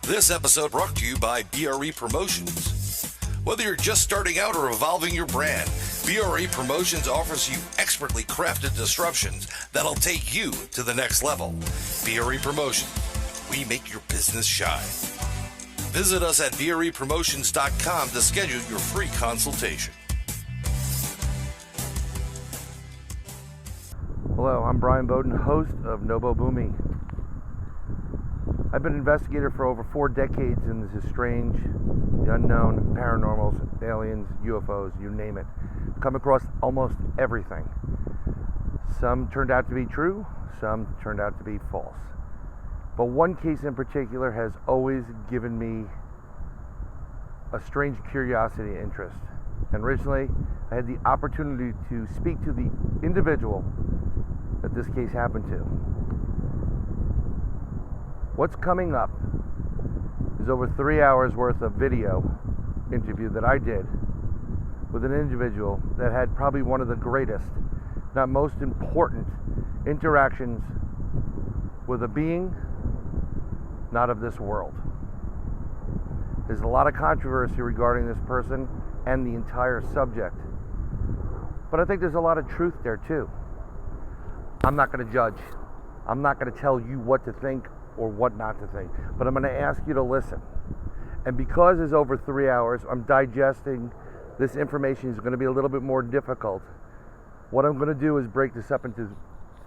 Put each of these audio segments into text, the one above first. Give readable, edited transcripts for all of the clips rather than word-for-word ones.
This episode brought to you by BRE Promotions. Whether you're just starting out or evolving your brand, BRE Promotions offers you expertly crafted disruptions that'll take you to the next level. BRE Promotions. We make your business shine. Visit us at BREPromotions.com to schedule your free consultation. Hello, I'm Brian Bowden, host of NoBoBuMe. I've been an investigator for over 4 decades in this strange, the unknown, paranormals, aliens, UFOs, you name it. I've come across almost everything. Some turned out to be true, some turned out to be false. But one case in particular has always given me a strange curiosity and interest. And originally, I had the opportunity to speak to the individual that this case happened to. What's coming up is over 3 hours worth of video interview that I did with an individual that had probably one of the greatest, not most important, interactions with a being not of this world. There's a lot of controversy regarding this person and the entire subject, but I think there's a lot of truth there too. I'm not going to judge. I'm not going to tell you what to think or what not to think, but I'm going to ask you to listen. And because it's over 3 hours, I'm digesting this information is going to be a little bit more difficult. What I'm going to do is break this up into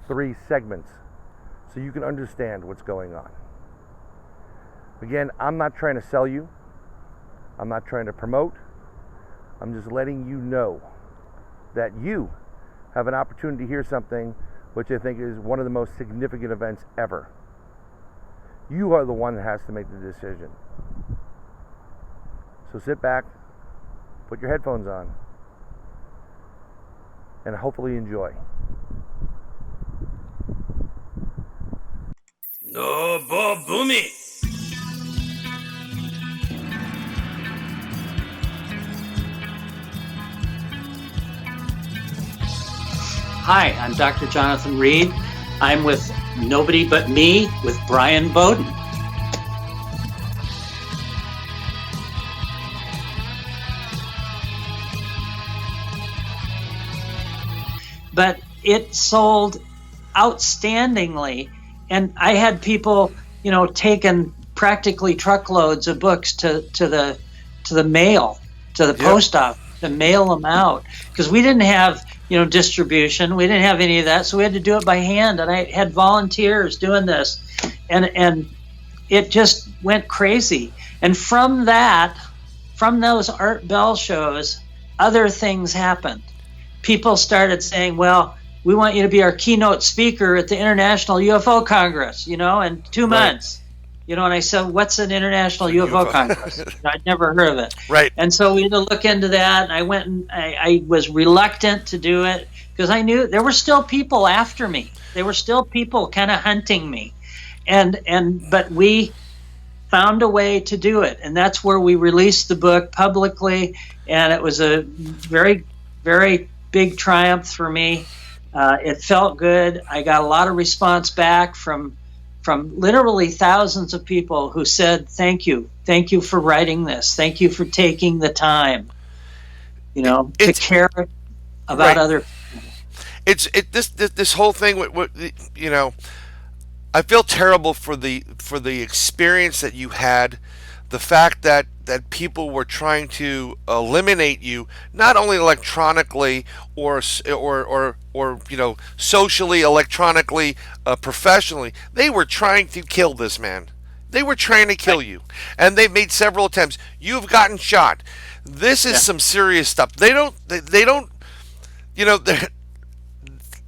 3 segments so you can understand what's going on. Again, I'm not trying to sell you. I'm not trying to promote. I'm just letting you know that you have an opportunity to hear something which I think is one of the most significant events ever. You are the one that has to make the decision. So sit back, put your headphones on, and hopefully enjoy. NoBoBuMe. Hi, I'm Dr. Jonathan Reed. I'm with Nobody But Me with Brian Bowden. But it sold outstandingly, and I had people, taking practically truckloads of books to the mail, to the post office, to mail them out, because we didn't have distribution. We didn't have any of that, so we had to do it by hand. And I had volunteers doing this, and it just went crazy. And from those Art Bell shows, other things happened. People started saying, "Well, we want you to be our keynote speaker at the International UFO Congress, in 2 months." And I said, "What's an International UFO Congress?" I'd never heard of it. Right. And so we had to look into that, and I went and I was reluctant to do it because I knew there were still people after me. There were still people kind of hunting me. But we found a way to do it, and that's where we released the book publicly, and it was a very, very big triumph for me. It felt good. I got a lot of response back from literally thousands of people who said, thank you for writing this. Thank you for taking the time, to care about other people. This whole thing, I feel terrible for the experience that you had, the fact that people were trying to eliminate you, not only electronically or socially, electronically, professionally. They were trying to kill this man. They were trying to kill you, and they made several attempts. You've gotten shot. This is some serious stuff. They don't.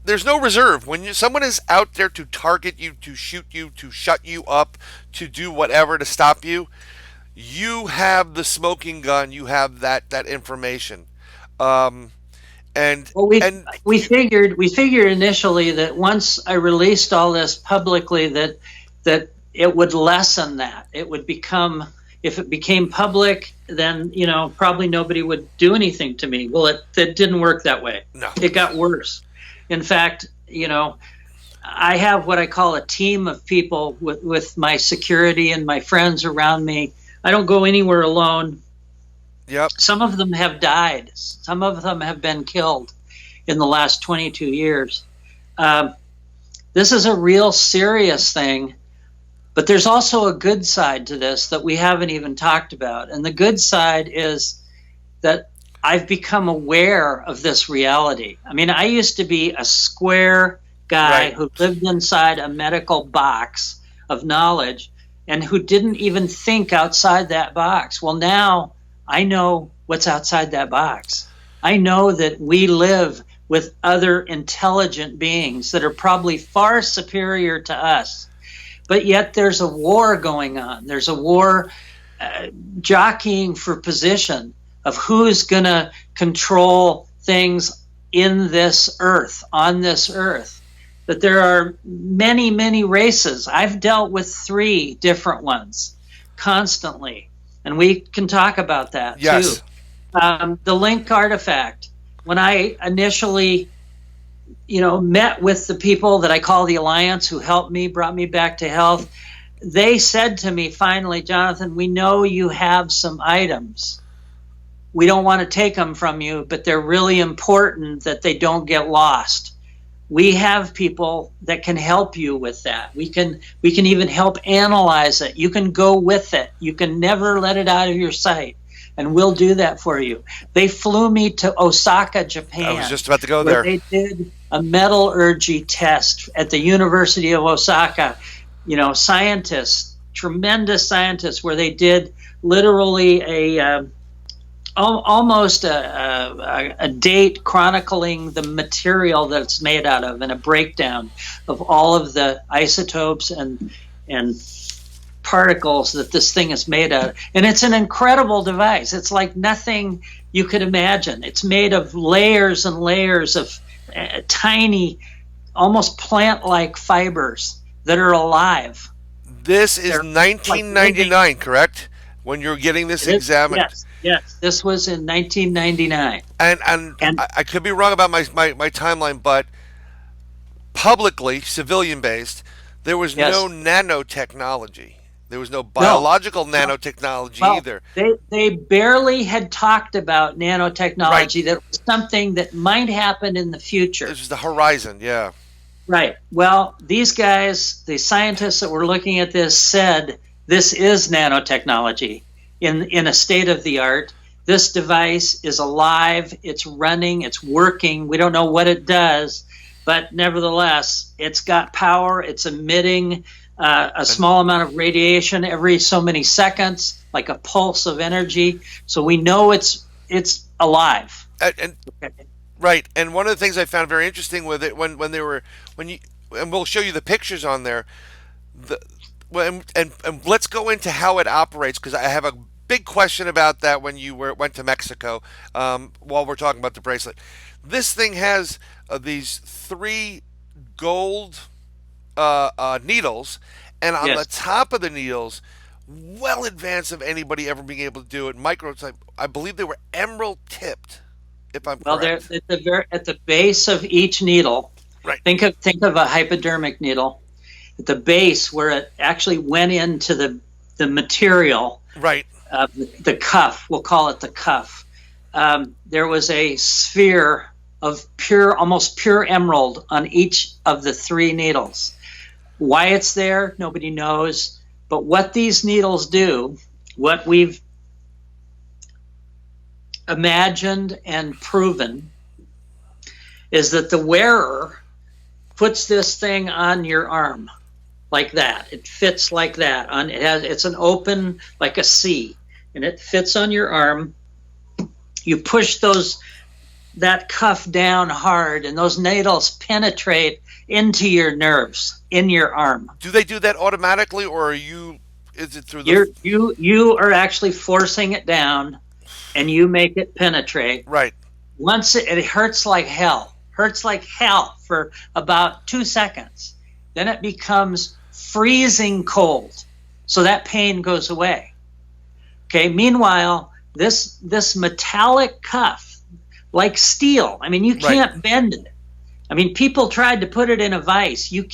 There's no reserve when someone is out there to target you, to shoot you, to shut you up, to do whatever to stop you. You have the smoking gun. You have that information. We figured initially that once I released all this publicly, that it would lessen that. It would become, if it became public, then probably nobody would do anything to me. Well, it didn't work that way. No. It got worse. In fact, I have what I call a team of people with my security and my friends around me. I don't go anywhere alone. Yep. Some of them have died. Some of them have been killed in the last 22 years. This is a real serious thing, but there's also a good side to this that we haven't even talked about. And the good side is that I've become aware of this reality. I mean, I used to be a square guy who lived inside a medical box of knowledge and who didn't even think outside that box. Well, now I know what's outside that box. I know that we live with other intelligent beings that are probably far superior to us. But yet there's a war going on. There's a war jockeying for position of who's going to control things in this earth, on this earth. But there are many, many races. I've dealt with 3 different ones constantly. And we can talk about that too. The Link artifact. When I initially, met with the people that I call the Alliance who helped me, brought me back to health, they said to me finally, Jonathan, we know you have some items. We don't want to take them from you, but they're really important that they don't get lost. We have people that can help you with that. We can even help analyze it. You can go with it. You can never let it out of your sight. And we'll do that for you. They flew me to Osaka, Japan. I was just about to go there. They did a metallurgy test at the University of Osaka. Scientists, tremendous scientists, where they did literally almost a date chronicling the material that it's made out of and a breakdown of all of the isotopes and particles that this thing is made out of. And it's an incredible device. It's like nothing you could imagine. It's made of layers and layers of tiny, almost plant-like fibers that are alive. This is 1999, correct? When you're getting this examined? Yes. This was in 1999. And I could be wrong about my timeline, but publicly, civilian-based, there was no nanotechnology. There was no biological nanotechnology either. They barely had talked about nanotechnology. That was something that might happen in the future. This was the horizon, yeah. Right. Well, these guys, the scientists that were looking at this, said this is nanotechnology in a state of the art. This device is alive. It's running. It's working. We don't know what it does, but nevertheless, it's got power. It's emitting a small amount of radiation every so many seconds, like a pulse of energy. So we know it's alive. Right. And one of the things I found very interesting with it and we'll show you the pictures on there. And let's go into how it operates, because I have a big question about that when you went to Mexico. While we're talking about the bracelet, this thing has these 3 gold needles, and on the top of the needles, well in advance of anybody ever being able to do it, I believe they were emerald tipped, if I'm correct. Well, they're at the base of each needle. Right. Think of a hypodermic needle. At the base, where it actually went into the material, right? The cuff. We'll call it the cuff. There was a sphere of almost pure emerald on each of the 3 needles. Why it's there, nobody knows. But what these needles do, what we've imagined and proven, is that the wearer puts this thing on your arm like that. It fits like that. It's an open, like a C, and it fits on your arm. You push that cuff down hard, and those needles penetrate into your nerves in your arm. Do they do that automatically, or is it through you are actually forcing it down, and you make it penetrate. Right. Once it hurts like hell. Hurts like hell for about 2 seconds. Then it becomes freezing cold. So that pain goes away. Okay. Meanwhile, this metallic cuff, like steel, I mean, you can't bend it. I mean, people tried to put it in a vise. You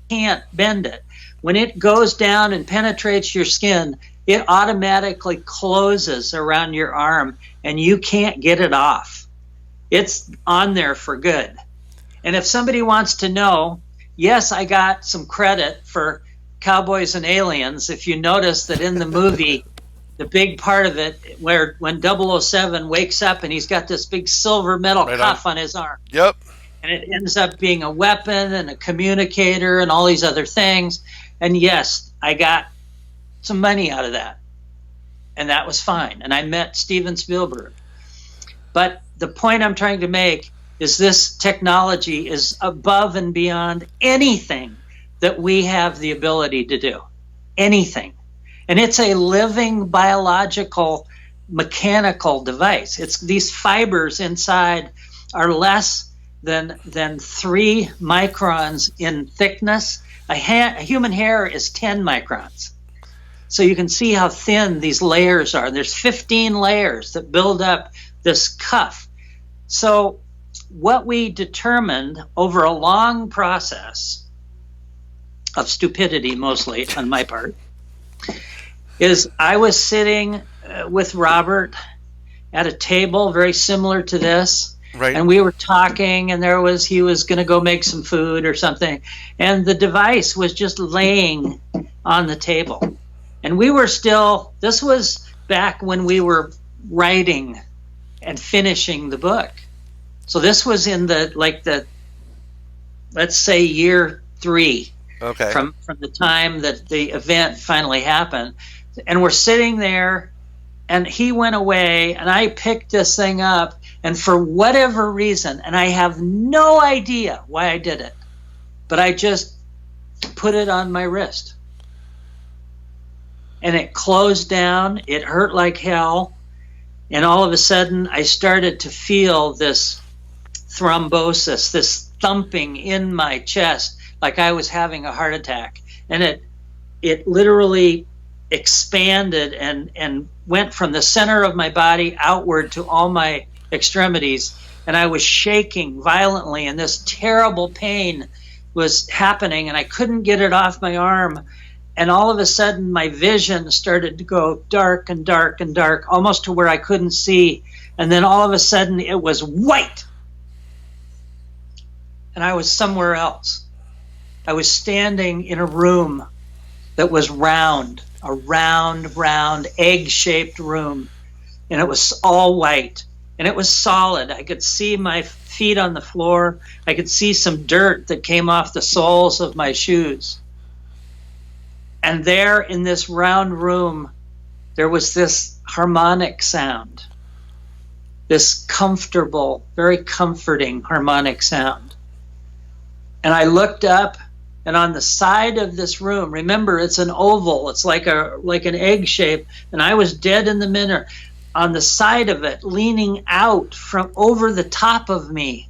can't bend it. When it goes down and penetrates your skin, it automatically closes around your arm, and you can't get it off. It's on there for good. And if somebody wants to know, yes, I got some credit for Cowboys and Aliens. If you notice that in the movie, the big part of it, where when 007 wakes up and he's got this big silver metal cuff on his arm. Yep. And it ends up being a weapon and a communicator and all these other things. And yes, I got some money out of that. And that was fine. And I met Steven Spielberg. But the point I'm trying to make is this technology is above and beyond anything that we have the ability to do. Anything. And it's a living biological mechanical device. It's these fibers inside are less than 3 microns in thickness. A human hair is 10 microns. So you can see how thin these layers are. There's 15 layers that build up this cuff. So what we determined over a long process of stupidity, mostly on my part, is I was sitting with Robert at a table very similar to this. Right. And we were talking, and he was going to go make some food or something. And the device was just laying on the table. And we were this was back when we were writing and finishing the book. So this was in let's say year 3. Okay. From the time that the event finally happened. And we're sitting there, and he went away, and I picked this thing up, and for whatever reason, and I have no idea why I did it, but I just put it on my wrist. And it closed down. It hurt like hell. And all of a sudden, I started to feel this thrombosis, this thumping in my chest, like I was having a heart attack. And it literally expanded and went from the center of my body outward to all my extremities. And I was shaking violently, and this terrible pain was happening, and I couldn't get it off my arm. And all of a sudden, my vision started to go dark and dark and dark, almost to where I couldn't see. And then all of a sudden, it was white. And I was somewhere else. I was standing in a room that was round, a round, egg-shaped room. And it was all white. And it was solid. I could see my feet on the floor. I could see some dirt that came off the soles of my shoes. And there in this round room, there was this harmonic sound, this comfortable, very comforting harmonic sound. And I looked up, and on the side of this room, remember, it's an oval, it's like an egg shape, and I was dead in the middle. On the side of it, leaning out from over the top of me,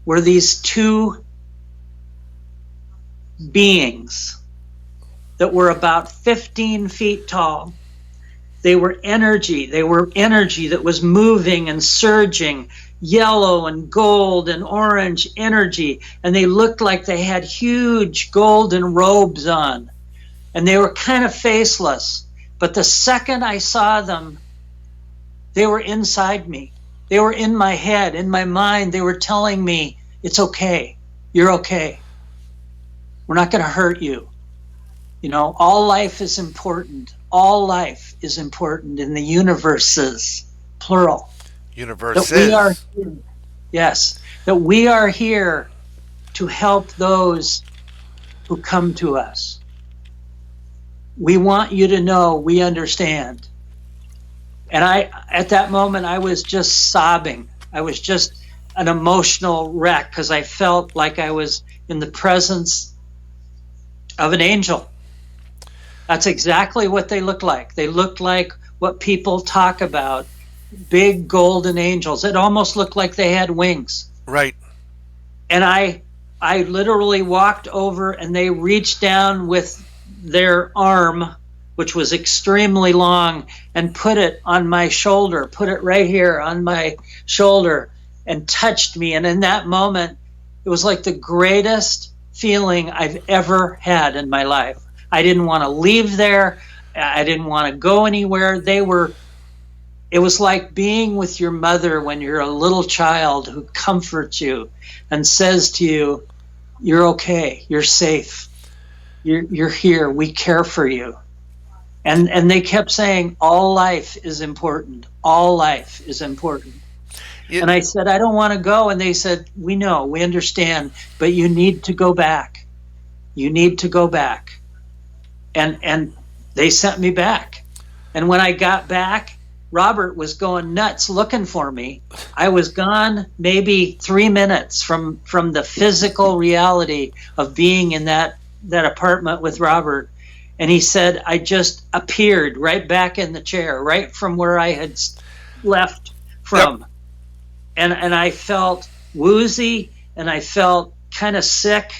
were these 2 beings that were about 15 feet tall. They were energy that was moving and surging, yellow and gold and orange energy, and they looked like they had huge golden robes on, and they were kind of faceless. But the second I saw them, they were inside me. They were in my head, in my mind. They were telling me, it's okay, you're okay, we're not going to hurt you. You know, all life is important. All life is important in the universes, plural. Universes. That we are here, yes, that we are here to help those who come to us. We want you to know we understand. And at that moment, I was just sobbing. I was just an emotional wreck because I felt like I was in the presence of an angel. That's exactly what they looked like. They looked like what people talk about, big golden angels. It almost looked like they had wings. Right. And I literally walked over, and they reached down with their arm, which was extremely long, and put it on my shoulder, put it right here on my shoulder, and touched me. And in that moment, It was like the greatest feeling I've ever had in my life. I didn't want to leave there. I didn't want to go anywhere. It was like being with your mother when you're a little child who comforts you and says to you, you're okay, you're safe, you're here, we care for you. And they kept saying, all life is important, all life is important. And I said, I don't want to go. And they said, we know, we understand, but you need to go back. You need to go back. And they sent me back. And when I got back, Robert was going nuts looking for me. I was gone maybe 3 minutes from the physical reality of being in that apartment with Robert. And he said, I just appeared right back in the chair, right from where I had left from. Yep. And I felt woozy, and I felt kind of sick,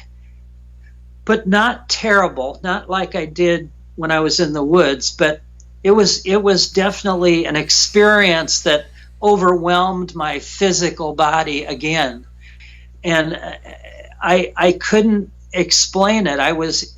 but not terrible, not like I did when I was in the woods, but it was definitely an experience that overwhelmed my physical body again. And I couldn't explain it. I was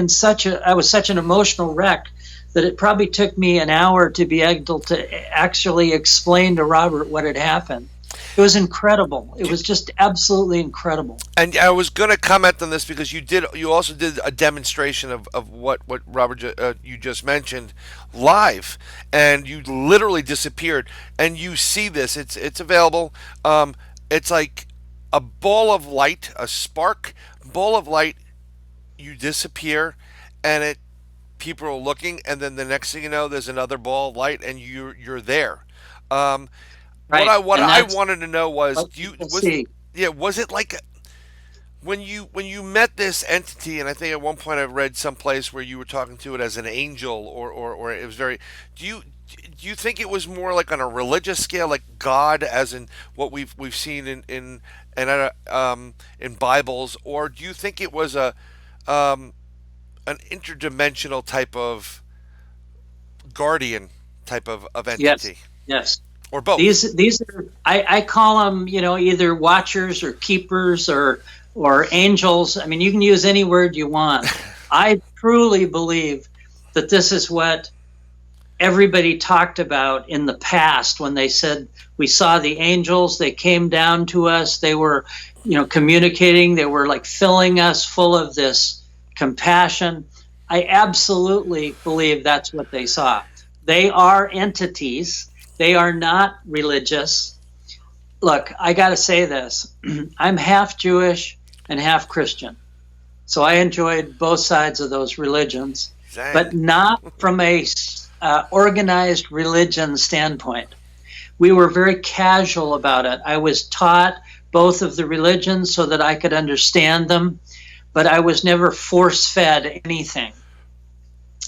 such an emotional wreck that it probably took me an hour to be able to actually explain to Robert what had happened. It was incredible. It was just absolutely incredible. And I was going to comment on this because you also did a demonstration of what Robert you just mentioned live, and you literally disappeared. And you see this; it's available. It's like a ball of light, a spark ball of light. You disappear, and people are looking, and then the next thing you know, there's another ball of light, and you're there. Right. What I wanted to know was, was it like when you met this entity? And I think at one point I read someplace where you were talking to it as an angel, or it was very. Do you think it was more like on a religious scale, like God, as in what we've seen in Bibles, or do you think it was an interdimensional type of guardian type of entity? Yes. Or both. These are I call them, either watchers or keepers or angels. I mean, you can use any word you want. I truly believe that this is what everybody talked about in the past when they said we saw the angels, they came down to us, they were, communicating, they were like filling us full of this compassion. I absolutely believe that's what they saw. They are entities. They are not religious. Look, I got to say this. I'm half Jewish and half Christian. So I enjoyed both sides of those religions, but not from a organized religion standpoint. We were very casual about it. I was taught both of the religions so that I could understand them, but I was never force-fed anything.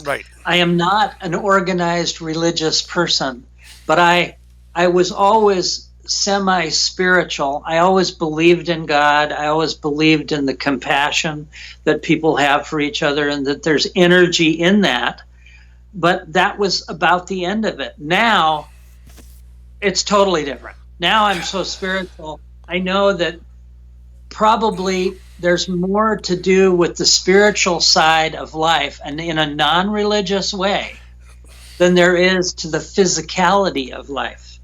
Right. I am not an organized religious person. But I was always semi-spiritual. I always believed in God. I always believed in the compassion that people have for each other and that there's energy in that. But that was about the end of it. Now, it's totally different. Now I'm so spiritual. I know that probably there's more to do with the spiritual side of life and in a non-religious way than there is to the physicality of life.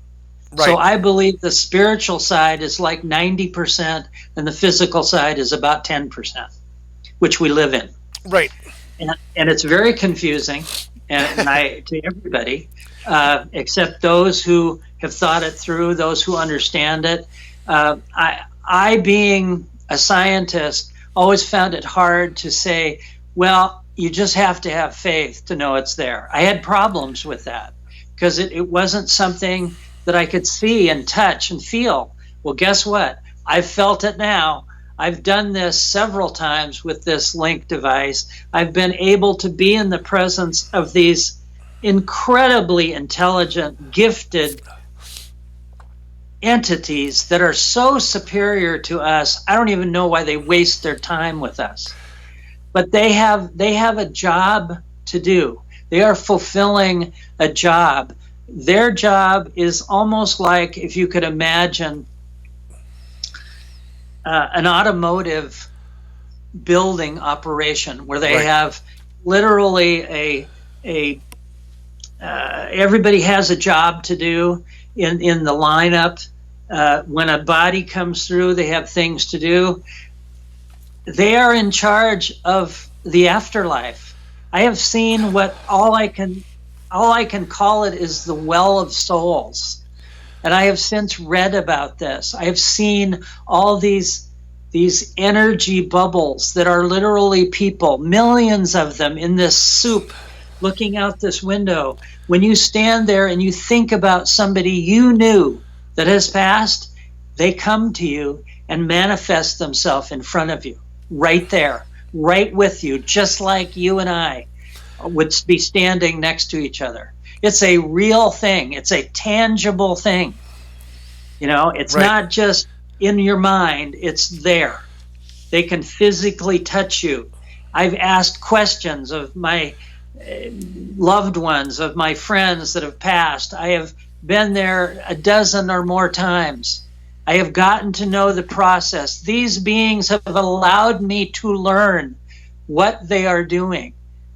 Right. So I believe the spiritual side is like 90% and the physical side is about 10%, which we live in. Right. And it's very confusing to everybody, except those who have thought it through, those who understand it. I being a scientist, always found it hard to say, well, you just have to have faith to know it's there. I had problems with that because it wasn't something that I could see and touch and feel. Well, guess what? I've felt it now. I've done this several times with this Link device. I've been able to be in the presence of these incredibly intelligent, gifted entities that are so superior to us. I don't even know why they waste their time with us. But they have a job to do. They are fulfilling a job. Their job is almost like if you could imagine an automotive building operation where they Right. have literally everybody has a job to do in the lineup. When a body comes through, they have things to do. They are in charge of the afterlife. I have seen what all I can call it is the well of souls. And I have since read about this. I have seen all these energy bubbles that are literally people, millions of them in this soup looking out this window. When you stand there and you think about somebody you knew that has passed, they come to you and manifest themselves in front of you, right there, right with you, just like you and I would be standing next to each other. It's a real thing. It's a tangible thing. You know, it's Right. not just in your mind, it's there. They can physically touch you. I've asked questions of my loved ones, of my friends that have passed. I have been there a dozen or more times. I have gotten to know the process. These beings have allowed me to learn what they are doing.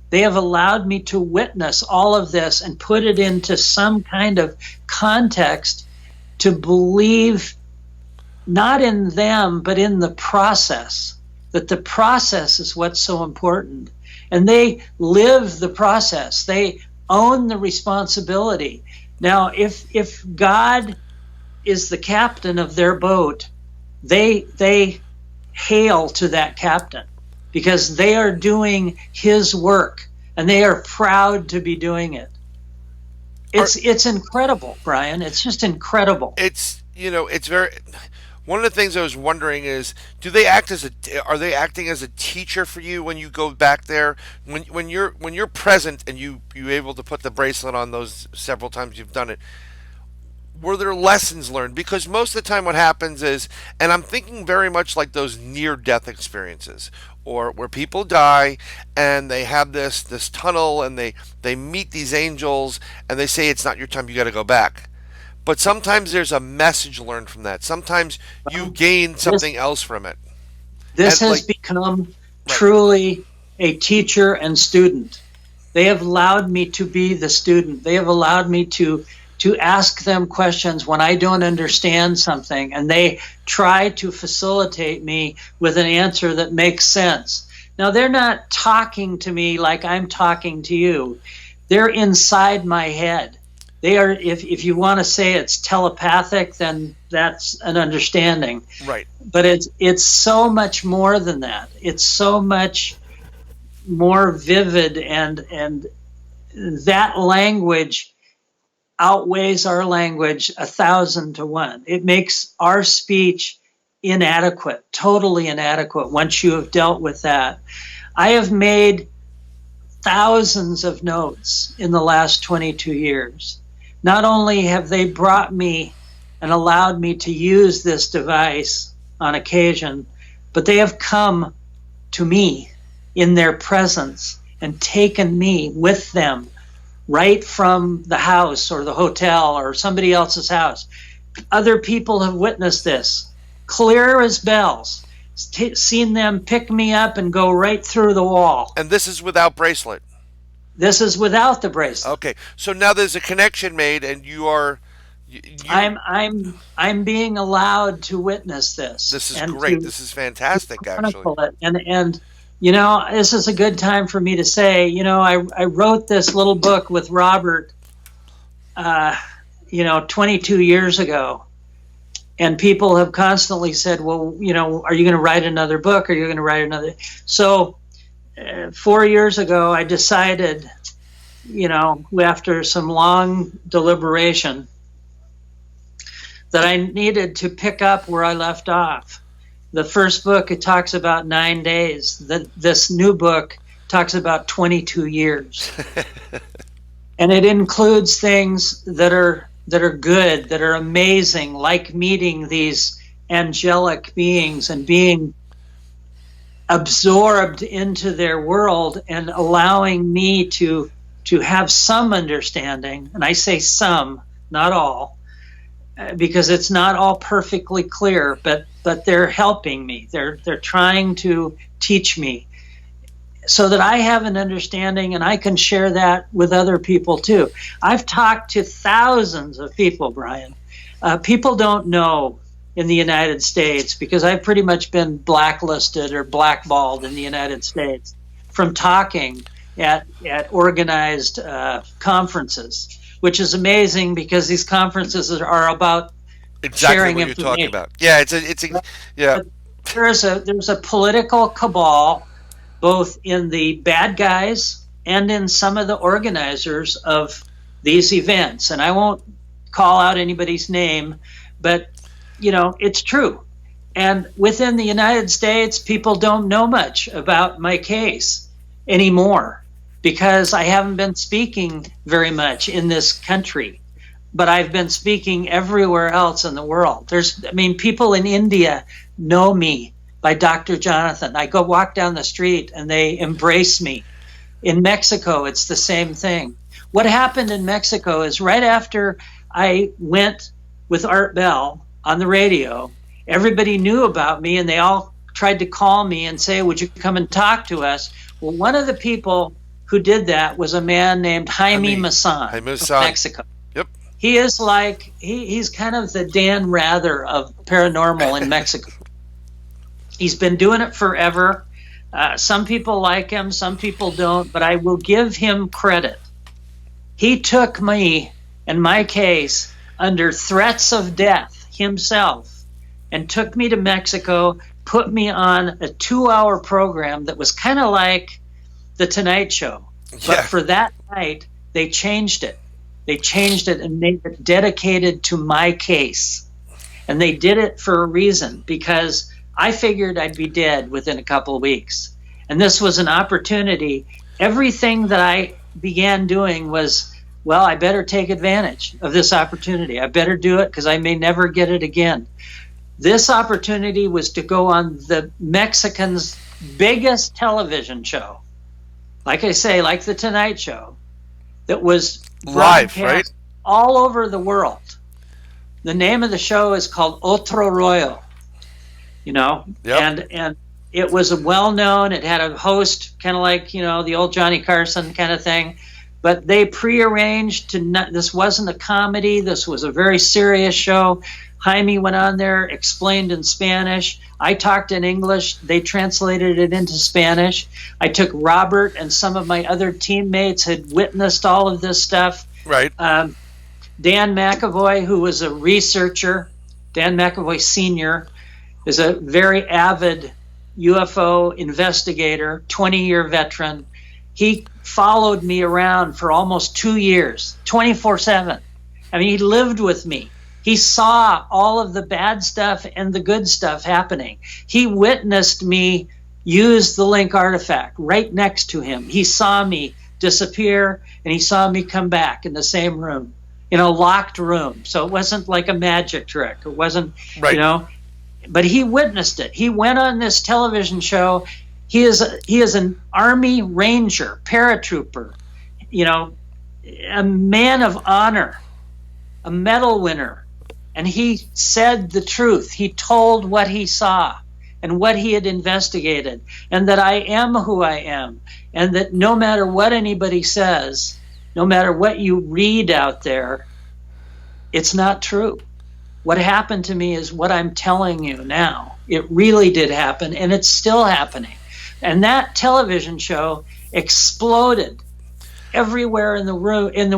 They have allowed me to witness all of this and put it into some kind of context to believe not in them, but in the process, that the process is what's so important. And they live the process. They own the responsibility. Now, if God is the captain of their boat, they hail to that captain because they are doing his work and they are proud to be doing it. It's incredible, Brian. It's just incredible. It's very. One of the things I was wondering is, are they acting as a teacher for you when you go back there? When you're present and you're able to put the bracelet on those several times you've done it, were there lessons learned? Because most of the time what happens is, and I'm thinking very much like those near-death experiences, or where people die and they have this tunnel and they meet these angels and they say it's not your time, you got to go back. But sometimes there's a message learned from that. Sometimes you gain something else from it. This And, has like- become truly a teacher and student. They have allowed me to be the student. They have allowed me to ask them questions when I don't understand something, and they try to facilitate me with an answer that makes sense. Now, they're not talking to me like I'm talking to you. They're inside my head. They are, if you want to say it's telepathic, then that's an understanding. Right. But it's so much more than that. It's so much more vivid, and that language outweighs our language 1,000 to 1. It makes our speech inadequate, totally inadequate once you have dealt with that. I have made thousands of notes in the last 22 years. Not only have they brought me and allowed me to use this device on occasion, but they have come to me in their presence and taken me with them right from the house or the hotel or somebody else's house. Other people have witnessed this, clear as bells, seen them pick me up and go right through the wall. And this is without bracelet. This is without the bracelet. Okay, so now there's a connection made, and I'm being allowed to witness this. This is and great. to This is fantastic, actually. chronicle it. And you know, this is a good time for me to say, you know, I wrote this little book with Robert, 22 years ago. And people have constantly said, well, you know, are you going to write another book? Are you going to write another? So 4 years ago, I decided, you know, after some long deliberation, that I needed to pick up where I left off. The first book, it talks about 9 days. This new book talks about 22 years. And it includes things that are good, that are amazing, like meeting these angelic beings and being absorbed into their world and allowing me to have some understanding, and I say some, not all, because it's not all perfectly clear, but they're helping me. They're trying to teach me so that I have an understanding and I can share that with other people too. I've talked to thousands of people, Brian. People don't know in the United States, because I've pretty much been blacklisted or blackballed in the United States from talking at organized conferences, which is amazing because these conferences are about Exactly sharing what you're talking information. about. Yeah, yeah. But there's a political cabal, both in the bad guys and in some of the organizers of these events. And I won't call out anybody's name, but it's true. And within the United States, people don't know much about my case anymore because I haven't been speaking very much in this country, but I've been speaking everywhere else in the world. People in India know me by Dr. Jonathan. I go walk down the street and they embrace me. In Mexico, it's the same thing. What happened in Mexico is right after I went with Art Bell on the radio, everybody knew about me and they all tried to call me and say, would you come and talk to us? Well, one of the people who did that was a man named Jaime Maussan from Mexico. Yep. He is he's kind of the Dan Rather of paranormal in Mexico. He's been doing it forever. Some people like him, some people don't, but I will give him credit. He took me and my case under threats of death himself and took me to Mexico, put me on a 2-hour program that was kind of like The Tonight Show. Yeah. But for that night, they changed it. They changed it and made it dedicated to my case. And they did it for a reason, because I figured I'd be dead within a couple of weeks. And this was an opportunity. Everything that I began doing was, well, I better take advantage of this opportunity. I better do it because I may never get it again. This opportunity was to go on the Mexicans' biggest television show. Like I say, like The Tonight Show, that was live, right? All over the world. The name of the show is called Otro Rollo. Yep. And it was well known. It had a host kind of like, the old Johnny Carson kind of thing. But they prearranged this wasn't a comedy. This was a very serious show. Jaime went on there, explained in Spanish. I talked in English. They translated it into Spanish. I took Robert and some of my other teammates had witnessed all of this stuff. Right. Dan McAvoy, who was a researcher, Dan McAvoy Sr., is a very avid UFO investigator, 20-year veteran. He followed me around for almost 2 years, 24/7. He lived with me. He saw all of the bad stuff and the good stuff happening. He witnessed me use the Link artifact right next to him. He saw me disappear and he saw me come back in the same room, in a locked room. So it wasn't like a magic trick. It wasn't, right. But he witnessed it. He went on this television show. He is an Army Ranger, paratrooper, a man of honor, a medal winner. And he said the truth. He told what he saw and what he had investigated, and that I am who I am, and that no matter what anybody says, no matter what you read out there, it's not true. What happened to me is what I'm telling you now. It really did happen, and it's still happening. And that television show exploded everywhere in the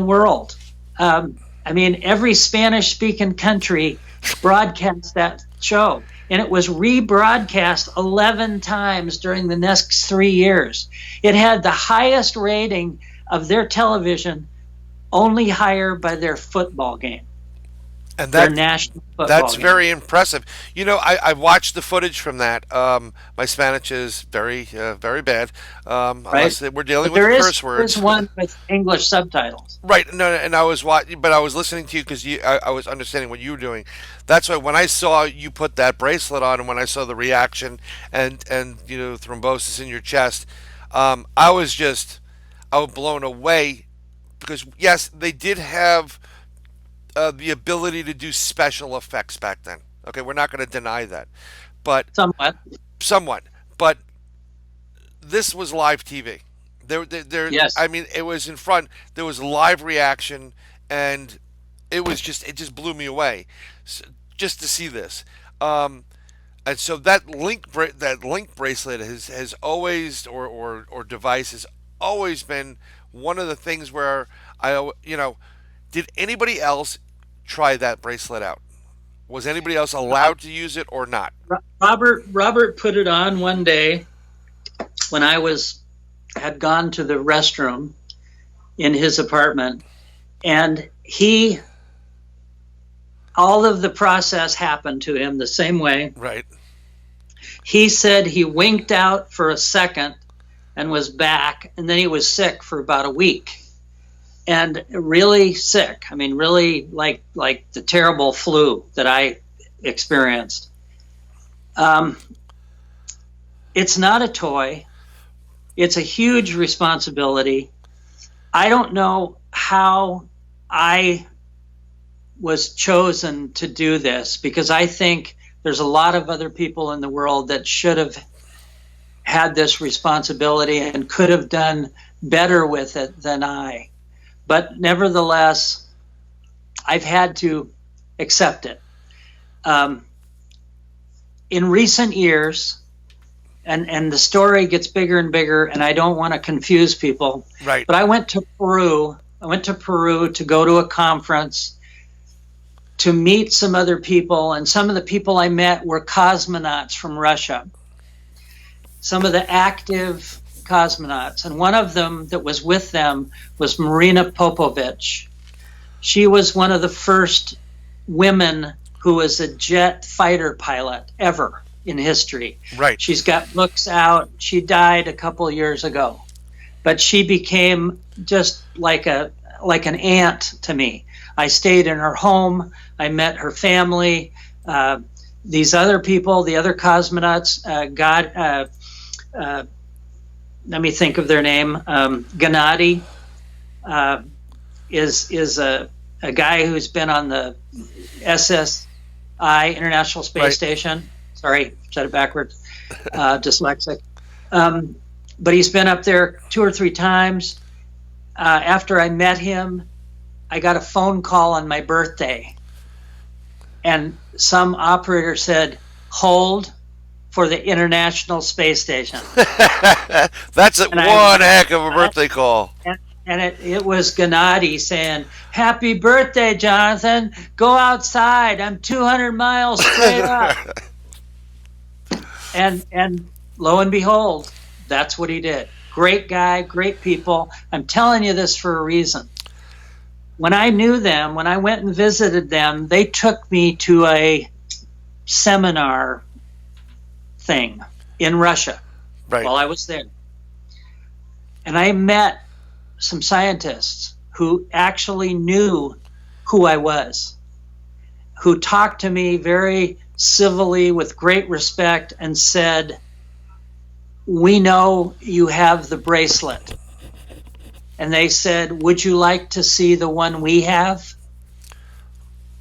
world. Every Spanish-speaking country broadcast that show, and it was rebroadcast 11 times during the next 3 years. It had the highest rating of their television, only higher by their football game. And their national football that's game. Very impressive. I watched the footage from that. My Spanish is very, very bad. Unless we're dealing with curse words. There's one with English subtitles. Right. No, and I was but I was listening to you because I was understanding what you were doing. That's why when I saw you put that bracelet on, and when I saw the reaction and thrombosis in your chest, I was blown away because yes, they did have the ability to do special effects back then. Okay, we're not going to deny that, but Somewhat. somewhat. But this was live TV. Yes. I mean, it was in front. There was live reaction, and it just blew me away, just to see this. And so that link bracelet has always or device has always been one of the things where did anybody else try that bracelet out? Was anybody else allowed to use it or not? Robert put it on one day when I had gone to the restroom in his apartment, and all of the process happened to him the same way. Right. He said he winked out for a second and was back, and then he was sick for about a week. And really sick. I mean, really like the terrible flu that I experienced. It's not a toy. It's a huge responsibility. I don't know how I was chosen to do this, because I think there's a lot of other people in the world that should have had this responsibility and could have done better with it than I. But nevertheless, I've had to accept it. In recent years, and the story gets bigger and bigger, and I don't want to confuse people. Right. But I went to Peru. To go to a conference to meet some other people, and some of the people I met were cosmonauts from Russia. Some of the active cosmonauts, and one of them that was with them was Marina Popovich. She was one of the first women who was a jet fighter pilot ever in history. Right. She's got books out. She died a couple years ago, but she became just like an aunt to me. I stayed in her home. I met her family. These other people, the other cosmonauts, let me think of their name. Gennady is a guy who's been on the SSI, International Space Station. Sorry, said it backwards. Dyslexic. But he's been up there 2 or 3 times. After I met him, I got a phone call on my birthday. And some operator said, "Hold for the International Space Station." That's one heck of a birthday call. And it was Gennady saying, "Happy birthday, Jonathan. Go outside. I'm 200 miles straight up." And lo and behold, that's what he did. Great guy, great people. I'm telling you this for a reason. When I knew them, when I went and visited them, they took me to a seminar thing in Russia while I was there. And I met some scientists who actually knew who I was, who talked to me very civilly with great respect and said, "We know you have the bracelet." And they said, "Would you like to see the one we have?"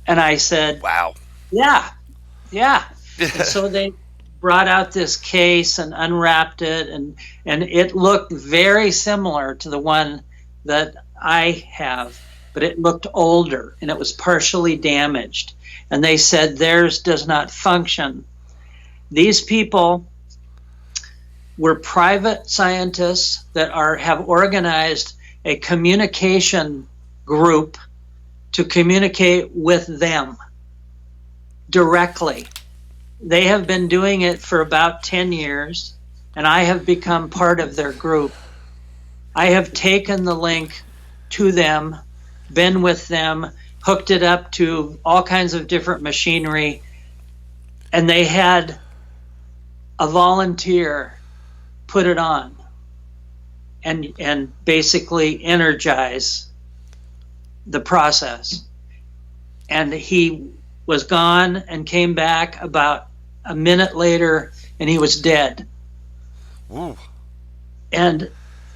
And I said, "Wow. Yeah." And so they brought out this case and unwrapped it, and it looked very similar to the one that I have, but it looked older and it was partially damaged. And they said theirs does not function. These people were private scientists that have organized a communication group to communicate with them directly. They have been doing it for about 10 years, and I have become part of their group. I have taken the link to them, been with them, hooked it up to all kinds of different machinery, and they had a volunteer put it on and basically energize the process. And he was gone and came back about a minute later, and he was dead. Ooh. And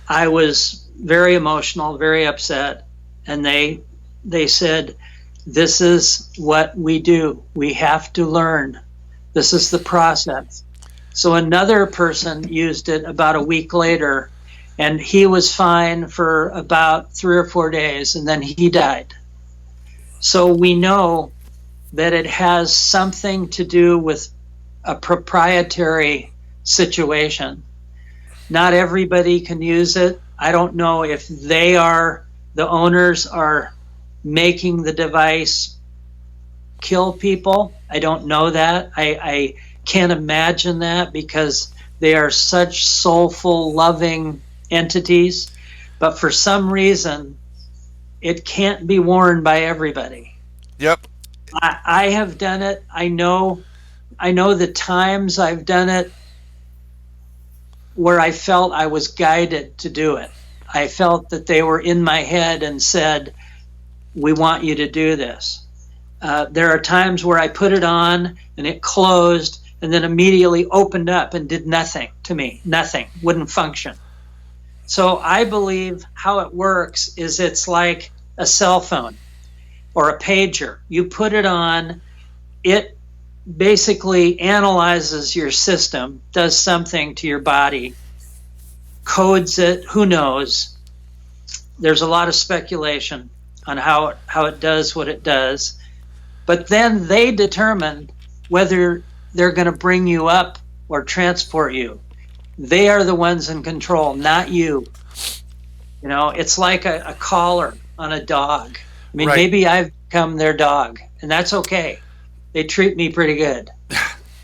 I was very emotional, very upset. And they said, this is what we do. We have to learn. This is the process. So another person used it about a week later, and he was fine for about 3 or 4 days, and then he died. So we know that it has something to do with a proprietary situation. Not everybody can use it. I don't know if the owners are making the device kill people. I don't know that. I can't imagine that, because they are such soulful, loving entities. But for some reason, it can't be worn by everybody. Yep. I have done it. I know the times I've done it where I felt I was guided to do it. I felt that they were in my head and said, we want you to do this. There are times where I put it on and it closed and then immediately opened up and did nothing to me. Nothing. Wouldn't function. So I believe how it works is it's like a cell phone or a pager. You put it on, it basically analyzes your system, does something to your body, codes it, who knows. There's a lot of speculation on how it does what it does. But then they determine whether they're going to bring you up or transport you. They are the ones in control, not you. You know, it's like a collar on a dog. I mean, right. Maybe I've become their dog, and that's okay. They treat me pretty good.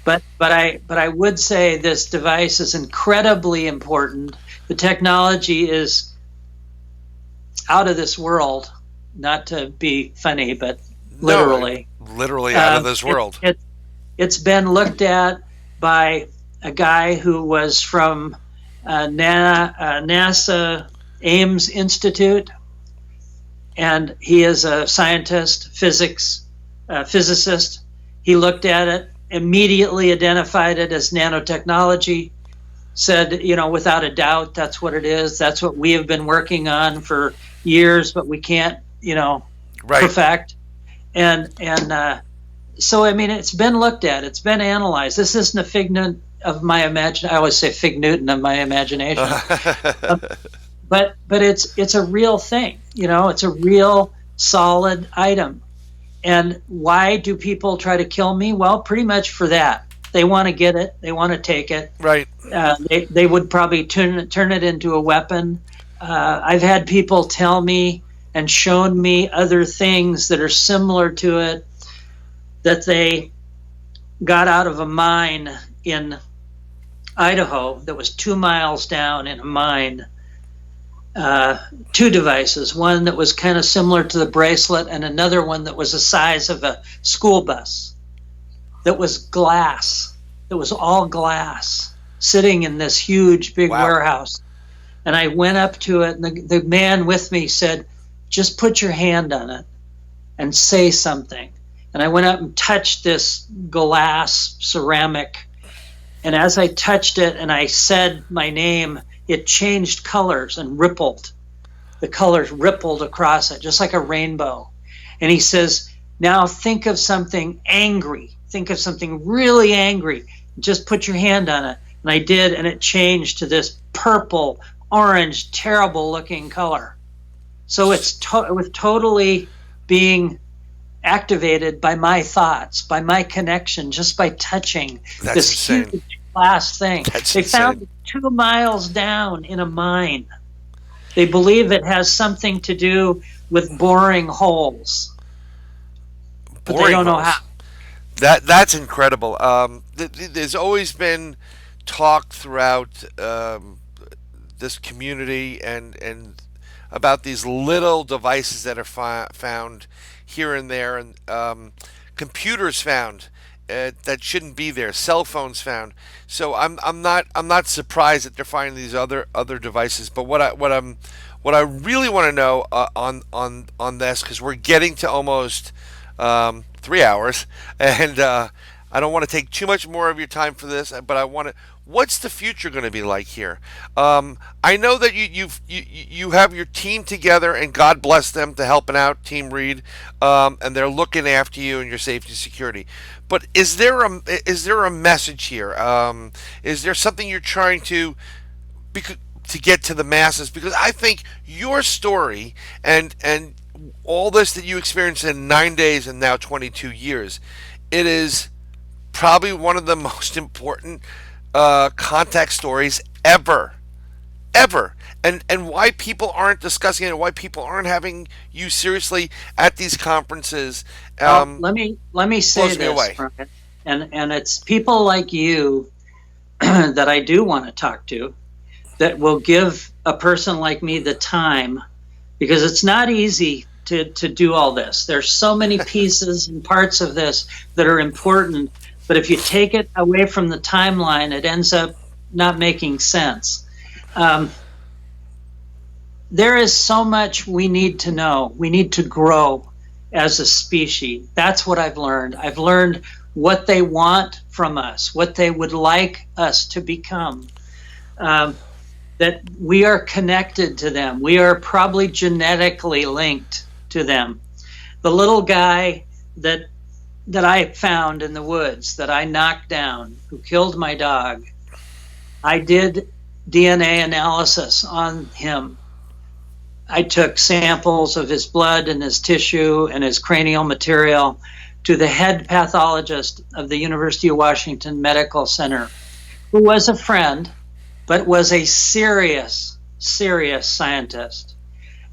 But I would say this device is incredibly important. The technology is out of this world, not to be funny, but literally. No, literally out of this world. It's been looked at by a guy who was from NASA Ames Institute, and he is a scientist, physicist. He looked at it, immediately identified it as nanotechnology, said, without a doubt, that's what it is. That's what we have been working on for years, but we can't, perfect. And so, I mean, it's been looked at. It's been analyzed. This isn't a figment of my imagination. I always say fig Newton of my imagination. But it's a real thing. It's a real solid item. And why do people try to kill me? Well, pretty much for that. They want to get it. They want to take it. Right. They would probably turn it into a weapon. I've had people tell me and shown me other things that are similar to it that they got out of a mine in Idaho that was 2 miles down in a mine. 2 devices, one that was kind of similar to the bracelet and another one that was the size of a school bus, that was glass, that was all glass, sitting in this huge big warehouse. And I went up to it, and the man with me said, just put your hand on it and say something. And I went up and touched this glass ceramic, and as I touched it and I said my name, it changed colors and rippled. The colors rippled across it, just like a rainbow. And he says, now think of something angry. Think of something really angry. Just put your hand on it. And I did, and it changed to this purple, orange, terrible looking color. So it was totally being activated by my thoughts, by my connection, just by touching this insane. Huge glass thing. That's they insane. found it 2 miles down in a mine. They believe it has something to do with boring holes, but they don't know how. That's incredible. There's always been talk throughout this community and about these little devices that are found here and there, and computers found that shouldn't be there, cell phones found. So I'm not surprised that they're finding these other devices. But what I really want to know on this, because we're getting to almost 3 hours, and I don't want to take too much more of your time for this, but what's the future going to be like here? I know that you have your team together, and God bless them to helping out Team Reed, and they're looking after you and your safety and security. But is there a message here? Is there something you're trying to get to the masses? Because I think your story and all this that you experienced in 9 days and now 22 years, it is probably one of the most important contact stories ever. And why people aren't discussing it, why people aren't having you seriously at these conferences. Let me say this, Brian, and it's people like you that I do want to talk to, that will give a person like me the time, because it's not easy to do all this. There's so many pieces and parts of this that are important, but if you take it away from the timeline, it ends up not making sense. There is so much we need to know. We need to grow as a species. That's what I've learned. I've learned what they want from us, what they would like us to become. That we are connected to them. We are probably genetically linked to them. The little guy that I found in the woods, that I knocked down, who killed my dog, I did DNA analysis on him. I took samples of his blood and his tissue and his cranial material to the head pathologist of the University of Washington Medical Center, who was a friend, but was a serious scientist.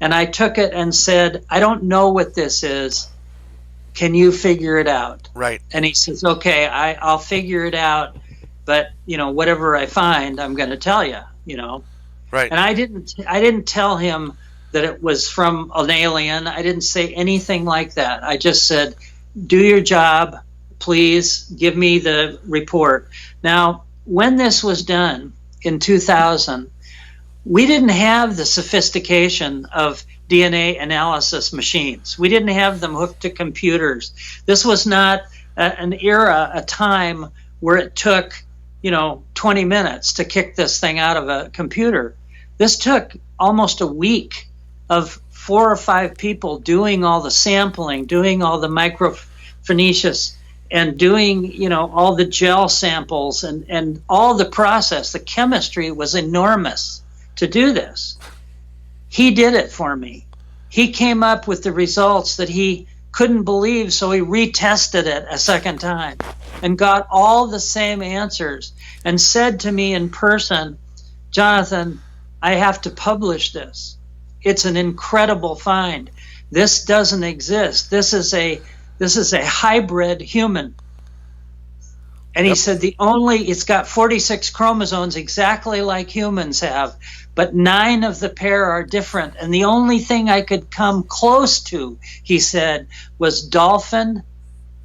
And I took it and said, I don't know what this is. Can you figure it out? Right. And he says, okay, I'll figure it out. But, whatever I find, I'm going to tell you, Right. And I didn't tell him that it was from an alien. I didn't say anything like that. I just said, do your job, please give me the report. Now, when this was done in 2000, we didn't have the sophistication of DNA analysis machines. We didn't have them hooked to computers. This was not an era, a time where it took, 20 minutes to kick this thing out of a computer. This took almost a week of 4 or 5 people doing all the sampling, doing all the microphonesis, and doing, all the gel samples and all the process. The chemistry was enormous to do this. He did it for me. He came up with the results that he couldn't believe, so he retested it a second time and got all the same answers and said to me in person, Jonathan, I have to publish this. It's an incredible find. This doesn't exist. This is a hybrid human. And he said it's got 46 chromosomes exactly like humans have, but 9 of the pair are different. And the only thing I could come close to, he said, was dolphin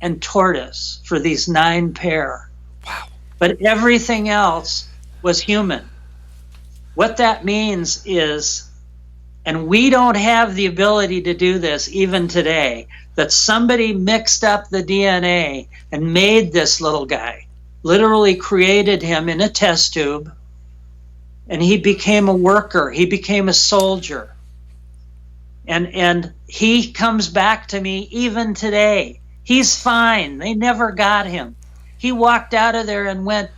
and tortoise for these 9 pair. Wow. But everything else was human. What that means is, and we don't have the ability to do this even today, that somebody mixed up the DNA and made this little guy, literally created him in a test tube, and he became a worker. He became a soldier. And he comes back to me even today. He's fine. They never got him. He walked out of there and went,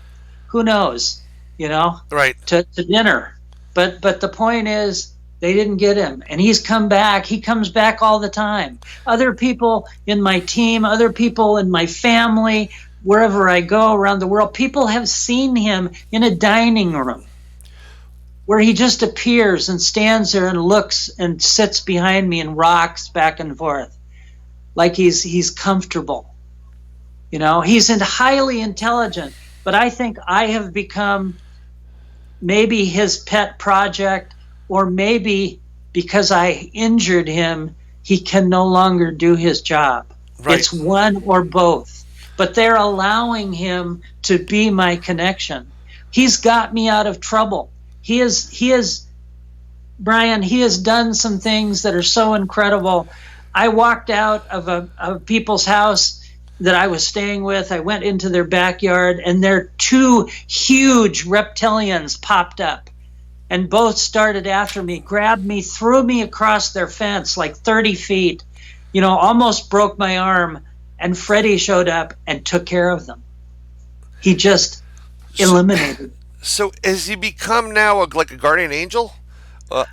who knows, right, to dinner. But the point is, they didn't get him. And he's come back. He comes back all the time. Other people in my team, other people in my family, wherever I go around the world, people have seen him in a dining room where he just appears and stands there and looks and sits behind me and rocks back and forth like he's comfortable. He's highly intelligent, but I think I have become maybe his pet project, or maybe because I injured him, he can no longer do his job. Right. It's one or both. But they're allowing him to be my connection. He's got me out of trouble. Brian, he has done some things that are so incredible. I walked out of a people's house that I was staying with, I went into their backyard, and their two huge reptilians popped up, and both started after me, grabbed me, threw me across their fence like 30 feet, almost broke my arm, and Freddie showed up and took care of them. He just eliminated. So has he become now like a guardian angel?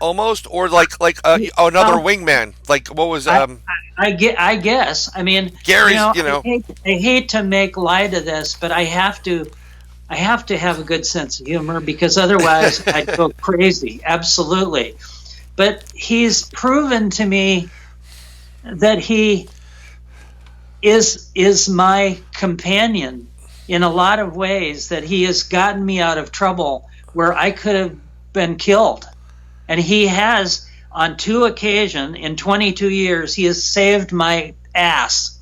Almost, or like another wingman. Like what was I guess. I mean, Gary's. I hate to make light of this, but I have to have a good sense of humor, because otherwise I'd go crazy. Absolutely. But he's proven to me that he is my companion in a lot of ways, that he has gotten me out of trouble where I could have been killed. And he has, on 2 occasions in 22 years, he has saved my ass,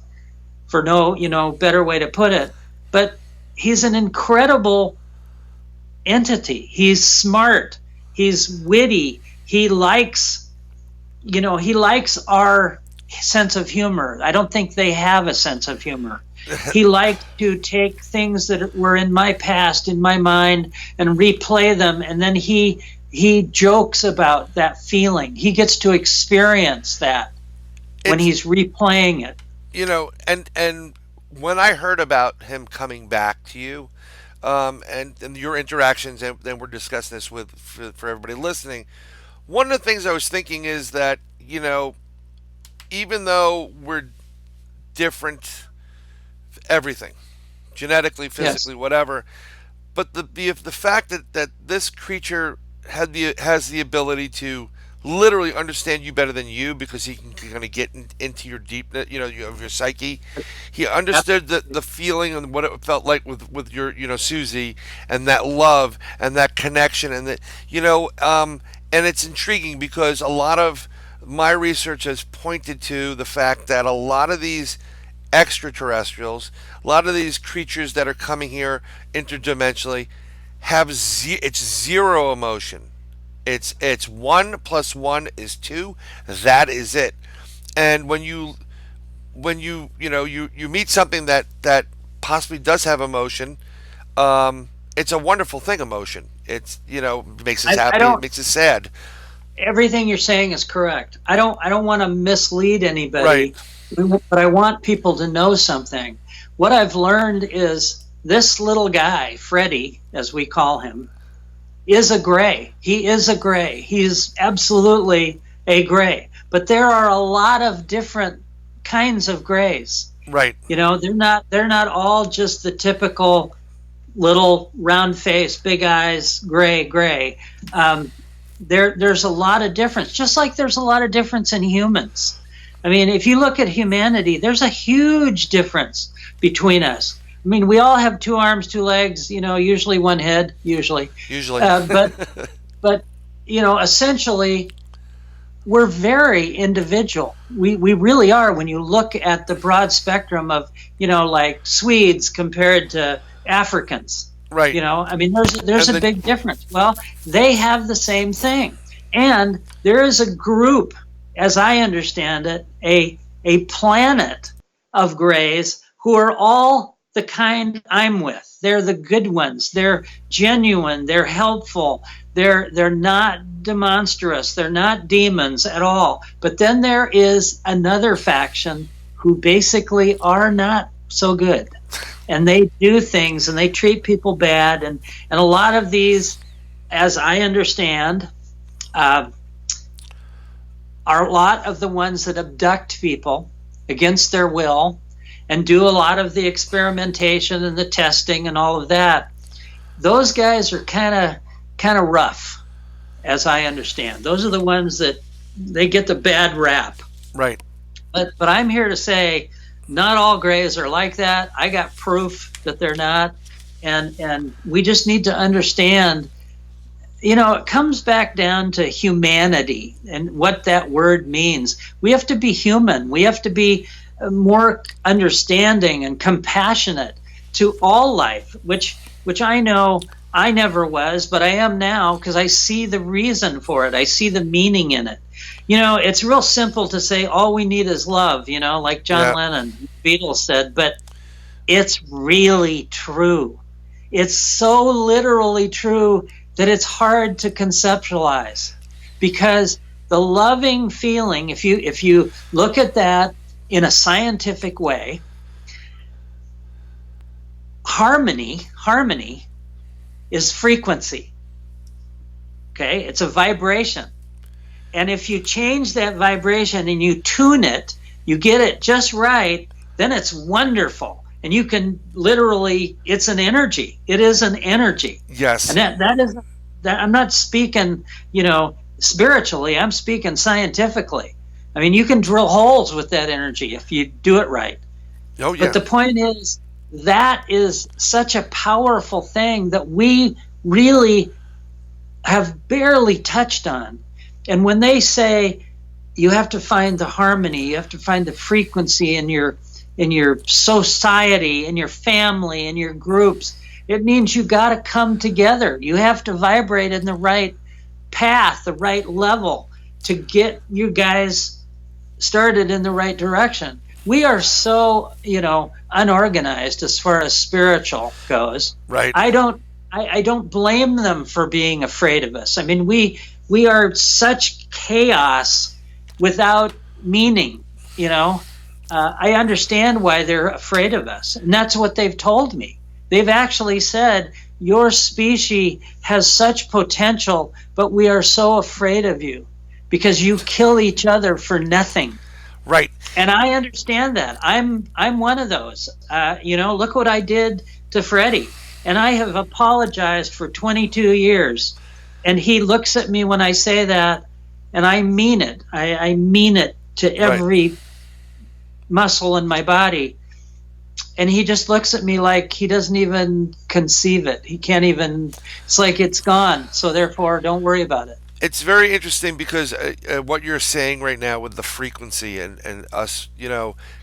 for no, better way to put it. But he's an incredible entity. He's smart. He's witty. He likes our sense of humor. I don't think they have a sense of humor. He likes to take things that were in my past, in my mind, and replay them, and then he jokes about that feeling. He gets to experience that when he's replaying it. And when I heard about him coming back to you, and your interactions, and then we're discussing this for everybody listening, one of the things I was thinking is that, even though we're different, everything, genetically, physically, yes, whatever, but the fact that this creature has the ability to literally understand you better than you, because he can kind of get into your deep, of your psyche. He understood the feeling and what it felt like with your, Susie, and that love and that connection, and that, and it's intriguing because a lot of my research has pointed to the fact that a lot of these extraterrestrials, a lot of these creatures that are coming here interdimensionally, have it's zero emotion. It's 1 + 1 is 2. That is it. And when you meet something that possibly does have emotion, it's a wonderful thing. Emotion. It's makes us happy. It makes us sad. Everything you're saying is correct. I don't want to mislead anybody, right, but I want people to know something. What I've learned is this little guy, Freddie, as we call him, is a gray. He is a gray. He is absolutely a gray. But there are a lot of different kinds of grays. Right. They're not all just the typical little round face, big eyes, gray. There's a lot of difference, just like there's a lot of difference in humans. I mean, if you look at humanity, there's a huge difference between us. I mean, we all have 2 arms, 2 legs, usually 1 head, usually. But essentially, we're very individual. We really are, when you look at the broad spectrum of, like Swedes compared to Africans. Right. I mean, there's a big difference. Well, they have the same thing. And there is a group, as I understand it, a planet of grays who are all the kind I'm with. They're the good ones. They're genuine. They're helpful. They're not demonstrous. They're not demons at all. But then there is another faction who basically are not so good. And they do things and they treat people bad. And a lot of these, as I understand, are a lot of the ones that abduct people against their will and do a lot of the experimentation and the testing and all of that. Those guys are kind of rough, as I understand. Those are the ones that they get the bad rap. Right. But I'm here to say not all grays are like that. I got proof that they're not. And we just need to understand, it comes back down to humanity and what that word means. We have to be human. We have to be more understanding and compassionate to all life, which I know I never was, but I am now because I see the reason for it. I see the meaning in it. It's real simple to say all we need is love, like John Lennon, Beatles said, but It's really true. It's so literally true that it's hard to conceptualize, because the loving feeling, if you look at that in a scientific way, harmony is frequency. Okay, it's a vibration. And if you change that vibration and you tune it, you get it just right, then it's wonderful. And you can literally, it's an energy. It is an energy. Yes. And that I'm not speaking, spiritually, I'm speaking scientifically. I mean, you can drill holes with that energy if you do it right. Oh, yeah. But the point is, that is such a powerful thing that we really have barely touched on. And when they say you have to find the harmony, you have to find the frequency in your society, in your family, in your groups, it means you got to come together. You have to vibrate in the right path, the right level, to get you guys started in the right direction. We are so, unorganized as far as spiritual goes. Right. I don't blame them for being afraid of us. I mean, we are such chaos without meaning, I understand why they're afraid of us. And that's what they've told me. They've actually said, your species has such potential, but we are so afraid of you because you kill each other for nothing. Right. And I understand that. I'm one of those. Look what I did to Freddie. And I have apologized for 22 years. And he looks at me when I say that, and I mean it. I mean it to every muscle in my body. And he just looks at me like he doesn't even conceive it. He can't even, it's like it's gone. So therefore, don't worry about it. It's very interesting because what you're saying right now with the frequency and us,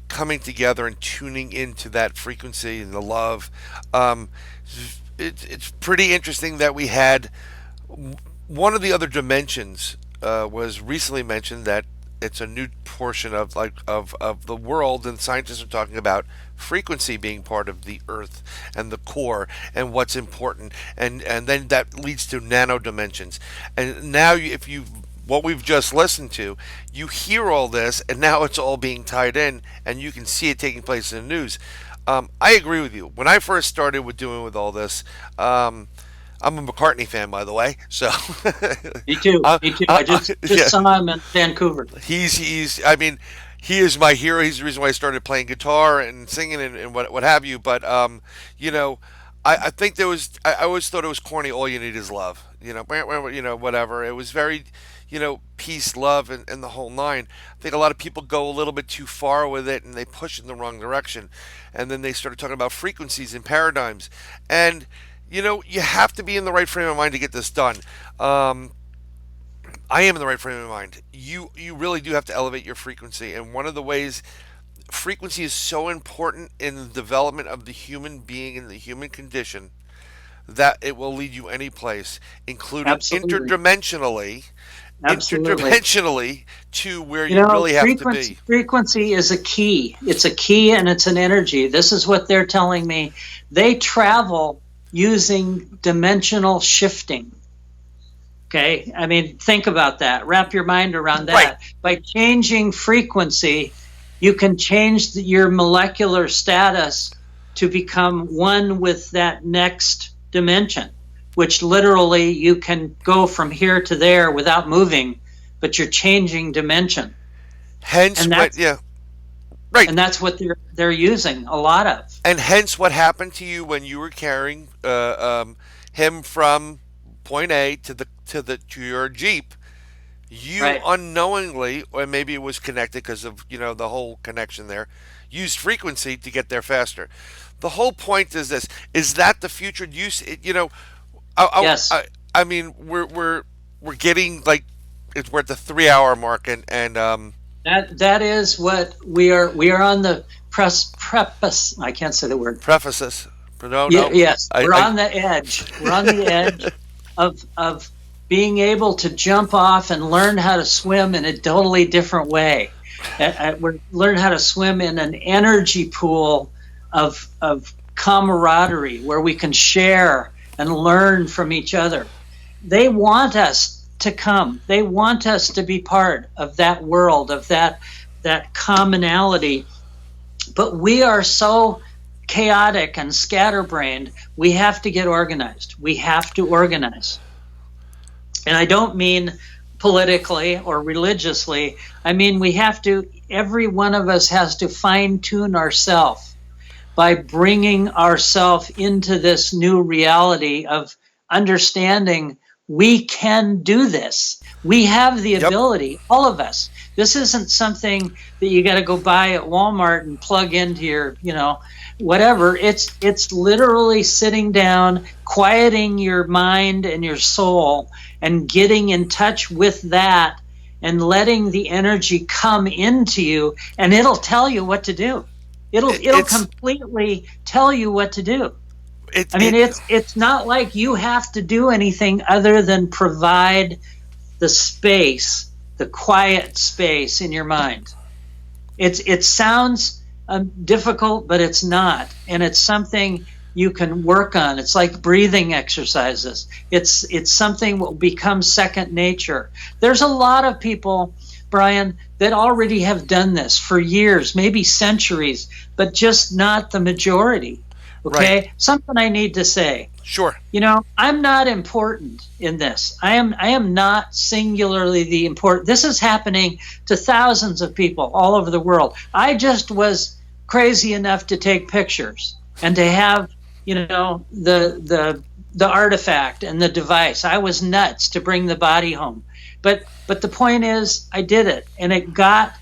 coming together and tuning into that frequency and the love, it's pretty interesting that we had one of the other dimensions was recently mentioned, that it's a new portion of the world, and scientists are talking about frequency being part of the earth and the core and what's important, and then that leads to nano dimensions. And now what we've just listened to, you hear all this, and now it's all being tied in, and you can see it taking place in the news. I agree with you. When I first started with all this, I'm a McCartney fan, by the way. So me too. I just saw him in Vancouver. He is my hero. He's the reason why I started playing guitar and singing and what have you. But I think I always thought it was corny. All you need is love. Whatever. It was very, peace, love, and the whole nine. I think a lot of people go a little bit too far with it, and they push in the wrong direction. And then they started talking about frequencies and paradigms. And you have to be in the right frame of mind to get this done. I am in the right frame of mind. You really do have to elevate your frequency. And one of the ways frequency is so important in the development of the human being and the human condition that it will lead you any place, including interdimensionally to where you really have to be. Frequency is a key. It's a key, and it's an energy. This is what they're telling me. They travel using dimensional shifting. Okay? I mean, think about that. Wrap your mind around that. Right. By changing frequency, you can change your molecular status to become one with that next dimension, which literally you can go from here to there without moving, but you're changing dimension. Hence, right. And that's what they're using a lot of. And hence, what happened to you when you were carrying him from point A to your Jeep? You unknowingly, or maybe it was connected because of the whole connection there, used frequency to get there faster. The whole point is this: is that the future use? Yes. I mean, we're getting we're at the 3-hour mark, and that is what we are on the preface. I can't say the word. Prefaces. No. Yes, we're on the edge. We're on the edge of being able to jump off and learn how to swim in a totally different way. Learn how to swim in an energy pool of camaraderie where we can share and learn from each other. They want us to come. They want us to be part of that world, of that commonality. But we are so chaotic and scatterbrained, we have to get organized. We have to organize. And I don't mean politically or religiously. I mean, we have to, every one of us has to fine-tune ourselves by bringing ourselves into this new reality of understanding we can do this. We have the ability, all of us. This isn't something that you got to go buy at Walmart and plug into your, whatever. It's literally sitting down, quieting your mind and your soul, and getting in touch with that and letting the energy come into you, and it'll tell you what to do. It'll completely tell you what to do. It's not like you have to do anything other than provide the space, the quiet space in your mind. It sounds difficult, but it's not, and it's something you can work on. It's like breathing exercises. It's something that will become second nature. There's a lot of people, Brian, that already have done this for years, maybe centuries, but just not the majority. Okay? Right. Something I need to say. Sure. I'm not important in this. I am not singularly the important. This is happening to thousands of people all over the world. I just was crazy enough to take pictures and to have, the artifact and the device. I was nuts to bring the body home. But the point is, I did it, and it got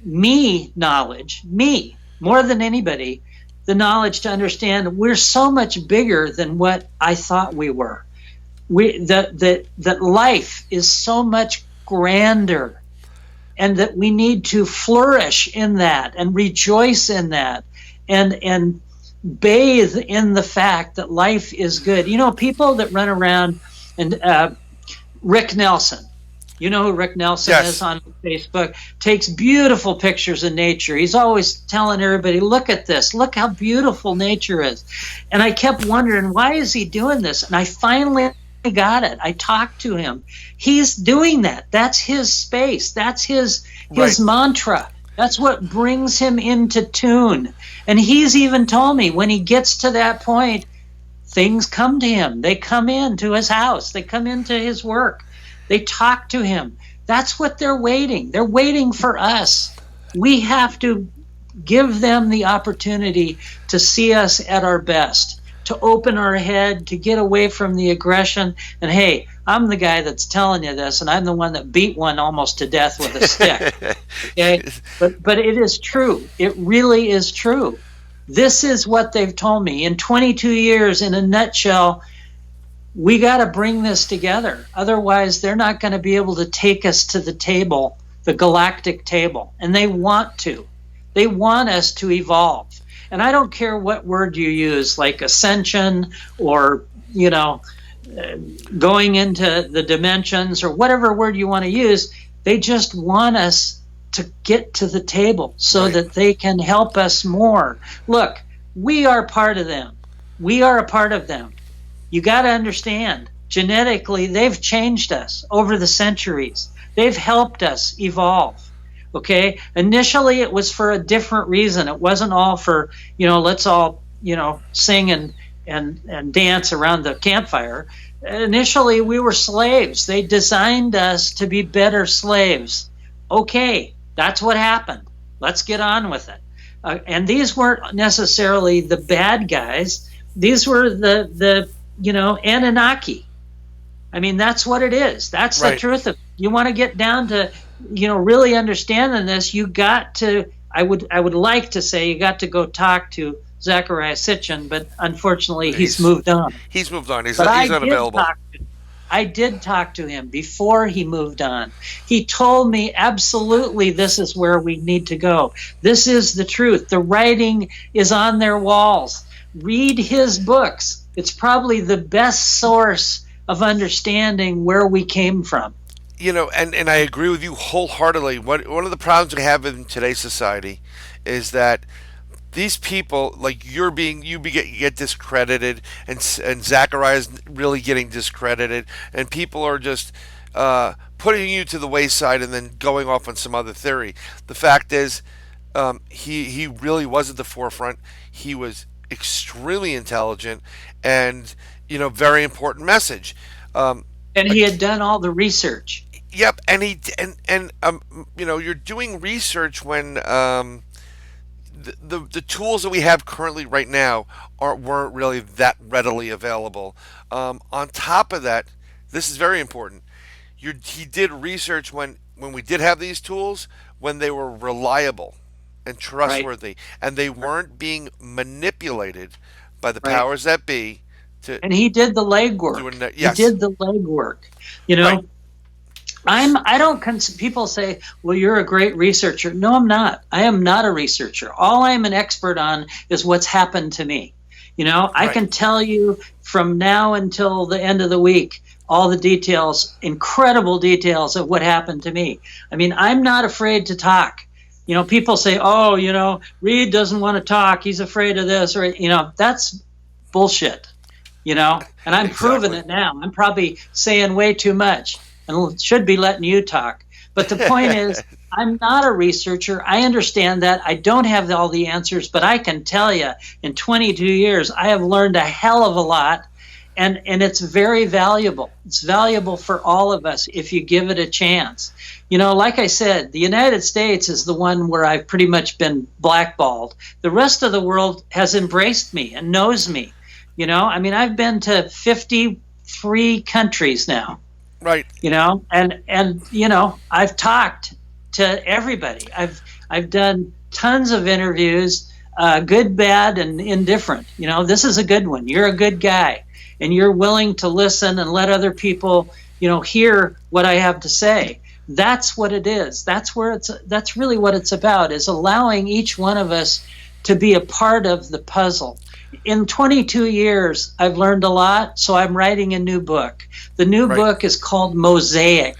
me knowledge, me, more than anybody, the knowledge to understand we're so much bigger than what I thought we were. That life is so much grander, and that we need to flourish in that and rejoice in that and bathe in the fact that life is good. People that run around and Rick Nelson. You know who Rick Nelson is on Facebook? Takes beautiful pictures of nature. He's always telling everybody, look at this. Look how beautiful nature is. And I kept wondering, why is he doing this? And I finally got it. I talked to him. He's doing that. That's his space. That's his mantra. That's what brings him into tune. And he's even told me when he gets to that point, things come to him. They come into his house. They come into his work. They talk to him. That's what they're waiting. They're waiting for us. We have to give them the opportunity to see us at our best, to open our head, to get away from the aggression. And hey, I'm the guy that's telling you this, and I'm the one that beat one almost to death with a stick. Okay? But it is true. It really is true. This is what they've told me. In 22 years, in a nutshell, we got to bring this together. Otherwise, they're not going to be able to take us to the table, the galactic table. And they want to. They want us to evolve. And I don't care what word you use, like ascension or, going into the dimensions or whatever word you want to use. They just want us to get to the table so that they can help us more. Look, we are part of them. We are a part of them. You got to understand, genetically, they've changed us over the centuries. They've helped us evolve, okay? Initially, it was for a different reason. It wasn't all for, let's all, sing and dance around the campfire. Initially, we were slaves. They designed us to be better slaves. Okay, that's what happened. Let's get on with it. And these weren't necessarily the bad guys. These were the Anunnaki. I mean, that's what it is. That's the truth of it. You want to get down to, really understanding this, you got to, I would like to say you got to go talk to Zecharia Sitchin, but unfortunately he's moved on. He's moved on. He's unavailable. I did talk to him before he moved on. He told me absolutely this is where we need to go. This is the truth. The writing is on their walls. Read his books. It's probably the best source of understanding where we came from. And I agree with you wholeheartedly. One of the problems we have in today's society is that these people, like get discredited, and Zachariah's really getting discredited, and people are just putting you to the wayside and then going off on some other theory. The fact is, he really was at the forefront. He was extremely intelligent, and very important message. And he had done all the research. Yep, and you're doing research when the tools that we have currently right now weren't really that readily available. On top of that, this is very important. He did research when we did have these tools, when they were reliable and trustworthy, right, and they weren't being manipulated by the powers that be. And he did the legwork. Yes. He did the legwork. Right. I don't. People say, "Well, you're a great researcher." No, I'm not. I am not a researcher. All I'm an expert on is what's happened to me. I can tell you from now until the end of the week all the details, incredible details of what happened to me. I mean, I'm not afraid to talk. People say, "Oh, Reed doesn't want to talk. He's afraid of this," or that's bullshit. And I'm proving it now. I'm probably saying way too much and should be letting you talk. But the point is, I'm not a researcher. I understand that. I don't have all the answers, but I can tell you in 22 years, I have learned a hell of a lot, and it's very valuable. It's valuable for all of us if you give it a chance. Like I said, the United States is the one where I've pretty much been blackballed. The rest of the world has embraced me and knows me. I've been to 53 countries now. Right. And I've talked to everybody. I've done tons of interviews, good, bad, and indifferent. This is a good one. You're a good guy, and you're willing to listen and let other people, hear what I have to say. That's what it is. That's really what it's about, is allowing each one of us to be a part of the puzzle. In 22 years, I've learned a lot, so I'm writing a new book. The new book is called Mosaic,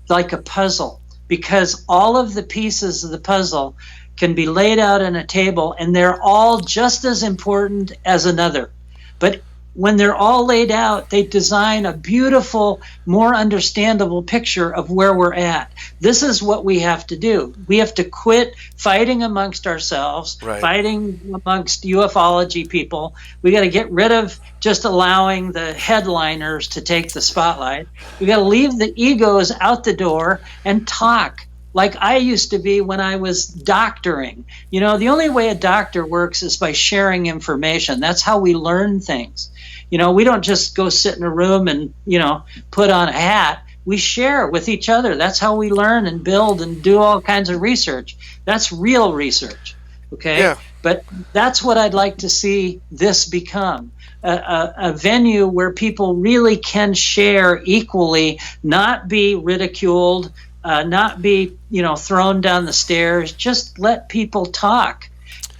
like a puzzle, because all of the pieces of the puzzle can be laid out on a table, and they're all just as important as another. But when they're all laid out, they design a beautiful, more understandable picture of where we're at. This is what we have to do. We have to quit fighting amongst ourselves, fighting amongst ufology people. We got to get rid of just allowing the headliners to take the spotlight. We got to leave the egos out the door and talk like I used to be when I was doctoring. The only way a doctor works is by sharing information. That's how we learn things. We don't just go sit in a room and, put on a hat. We share with each other. That's how we learn and build and do all kinds of research. That's real research. Okay? Yeah. But that's what I'd like to see this become. A venue where people really can share equally, not be ridiculed, not be, thrown down the stairs. Just let people talk.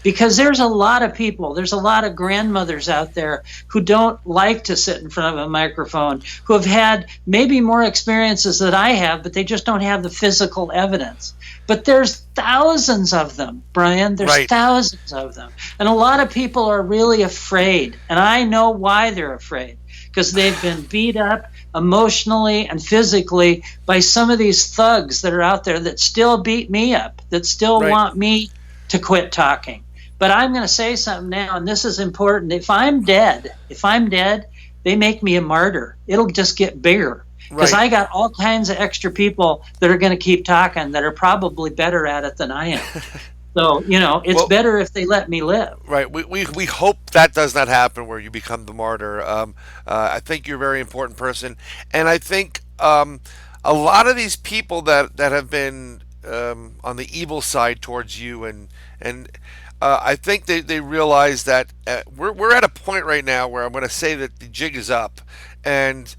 Because there's a lot of people, there's a lot of grandmothers out there who don't like to sit in front of a microphone, who have had maybe more experiences than I have, but they just don't have the physical evidence. But there's thousands of them, Brian. There's thousands of them. And a lot of people are really afraid. And I know why they're afraid. Because they've been beat up emotionally and physically by some of these thugs that are out there that still beat me up, that still want me to quit talking. But I'm going to say something now, and this is important. If I'm dead, they make me a martyr. It'll just get bigger. Because I got all kinds of extra people that are going to keep talking that are probably better at it than I am. So, it's better if they let me live. Right. We hope that does not happen where you become the martyr. I think you're a very important person. And I think a lot of these people that have been on the evil side towards you, and I think they realize that we're at a point right now where I'm going to say that the jig is up, and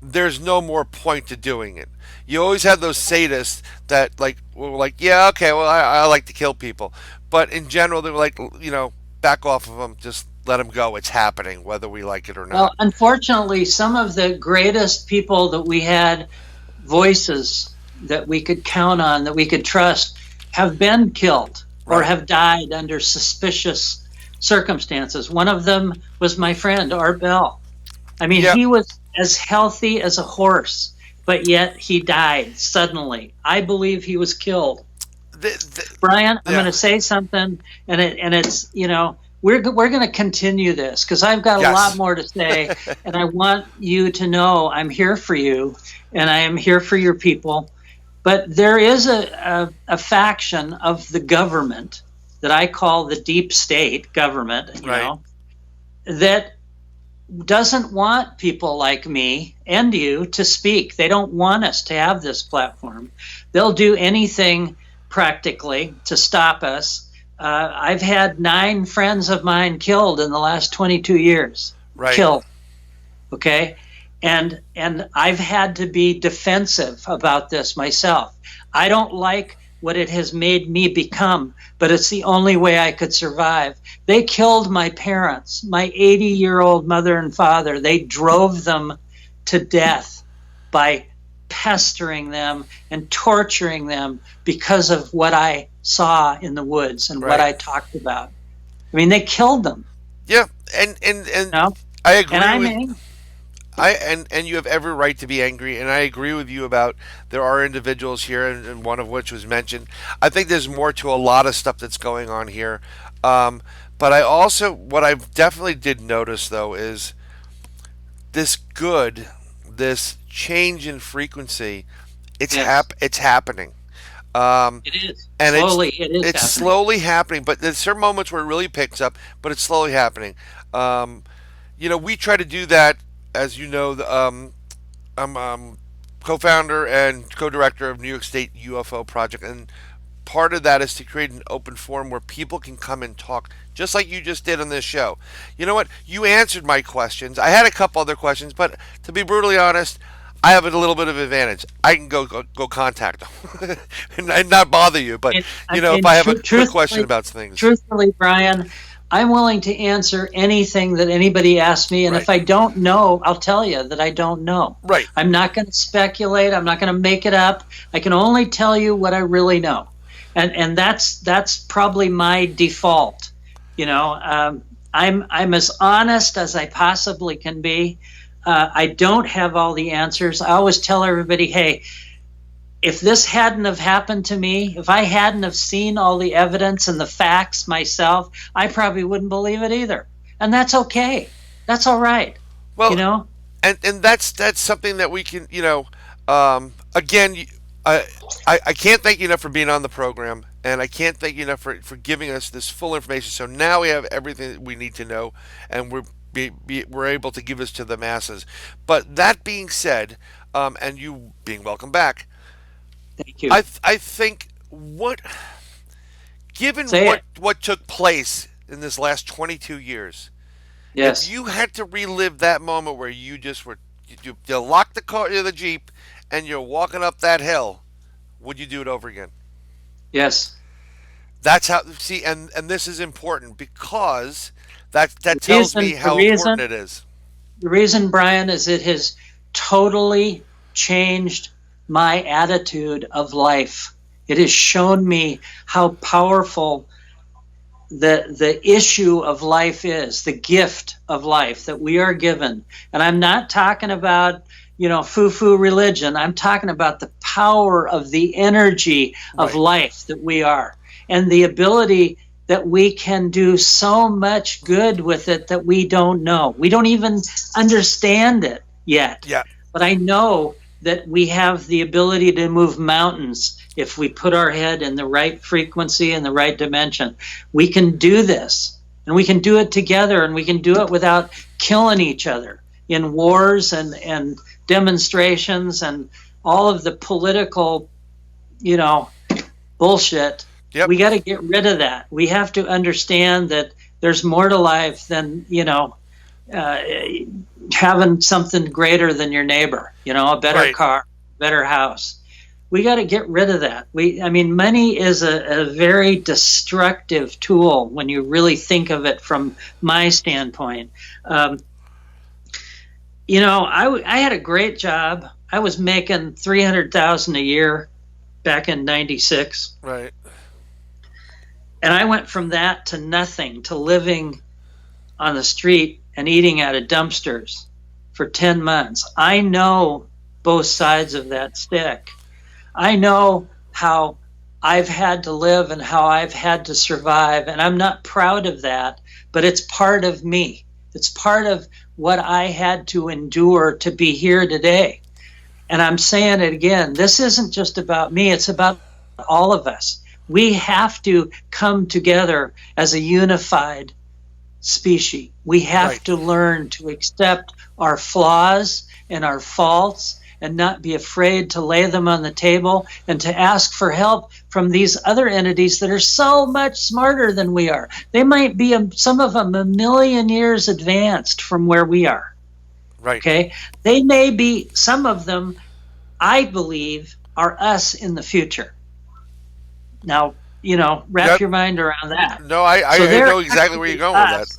there's no more point to doing it. You always have those sadists that yeah, okay, well, I like to kill people, but in general they're like, back off of them, just let them go. It's happening whether we like it or not. Well, unfortunately, some of the greatest people that we had, voices that we could count on, that we could trust, have been killed. or Right. have died under suspicious circumstances. One of them was my friend, Art Bell. I mean, Yeah. he was as healthy as a horse, but yet he died suddenly. I believe he was killed. Brian, I'm going Yeah. to say something, and it's we're going to continue this because I've got a Yes. lot more to say, and I want you to know I'm here for you, and I am here for your people. But there is a faction of the government that I call the deep state government, Right. that doesn't want people like me and you to speak. They don't want us to have this platform. They'll do anything practically to stop us. I've had 9 friends of mine killed in the last 22 years. Right. Killed. Okay? And I've had to be defensive about this myself. I don't like what it has made me become, but it's the only way I could survive. They killed my parents, my 80-year-old mother and father. They drove them to death by pestering them and torturing them because of what I saw in the woods and what I talked about. I mean, they killed them. Yeah, and No? I agree And I'm with angry. and you have every right to be angry, and I agree with you about there are individuals here, and one of which was mentioned. I think there's more to a lot of stuff that's going on here, but I also what I definitely did notice though is this change in frequency. It's Yes. it's happening. It is. And Slowly, it is it's happening. slowly happening, but there's certain moments where it really picks up, but it's slowly happening. We try to do that, as you know. I'm co-founder and co-director of New York State UFO Project, and part of that is to create an open forum where people can come and talk, just like you just did on this show. You know what? You answered my questions. I had a couple other questions, but to be brutally honest, I have a little bit of advantage. I can go contact them and not bother you. But if I have a quick question about things, truthfully, Brian, I'm willing to answer anything that anybody asks me, and if I don't know, I'll tell you that I don't know. Right. I'm not going to speculate. I'm not going to make it up. I can only tell you what I really know, and that's probably my default. I'm as honest as I possibly can be. I don't have all the answers. I always tell everybody, hey, if this hadn't have happened to me, if I hadn't have seen all the evidence and the facts myself, I probably wouldn't believe it either. And that's okay. That's all right. Well, and that's something that we can, again, I can't thank you enough for being on the program, and I can't thank you enough for giving us this full information. So now we have everything that we need to know, and we're able to give this to the masses. But that being said, and you being welcome back, thank you. I think given what took place in this last 22 years, yes, if you had to relive that moment where you just were, you locked the car, the Jeep, and you're walking up that hill, would you do it over again? Yes. That's how. See, and this is important because that tells me how important it is. The reason, Brian, is it has totally changed my attitude of life. It has shown me how powerful the issue of life is, the gift of life that we are given. And I'm not talking about, foo-foo religion. I'm talking about the power of the energy of life that we are, and the ability that we can do so much good with it that we don't know. We don't even understand it yet. Yeah. But I know that we have the ability to move mountains if we put our head in the right frequency and the right dimension. We can do this, and we can do it together, and we can do it without killing each other in wars and demonstrations and all of the political, bullshit. Yep. We got to get rid of that. We have to understand that there's more to life than, having something greater than your neighbor, a better car, better house. We got to get rid of that. Money is a very destructive tool when you really think of it from my standpoint. I had a great job. I was making $300,000 a year back in '96. Right. And I went from that to nothing, to living on the street and eating out of dumpsters for 10 months. I know both sides of that stick. I know how I've had to live and how I've had to survive, and I'm not proud of that, but it's part of me. It's part of what I had to endure to be here today. And I'm saying it again, this isn't just about me, it's about all of us. We have to come together as a unified species. We have to learn to accept our flaws and our faults and not be afraid to lay them on the table and to ask for help from these other entities that are so much smarter than we are. They might be, some of them, a million years advanced from where we are. Right. Okay? They may be, some of them, I believe, are us in the future. Now, wrap your mind around that. No, I know exactly where you're going with that.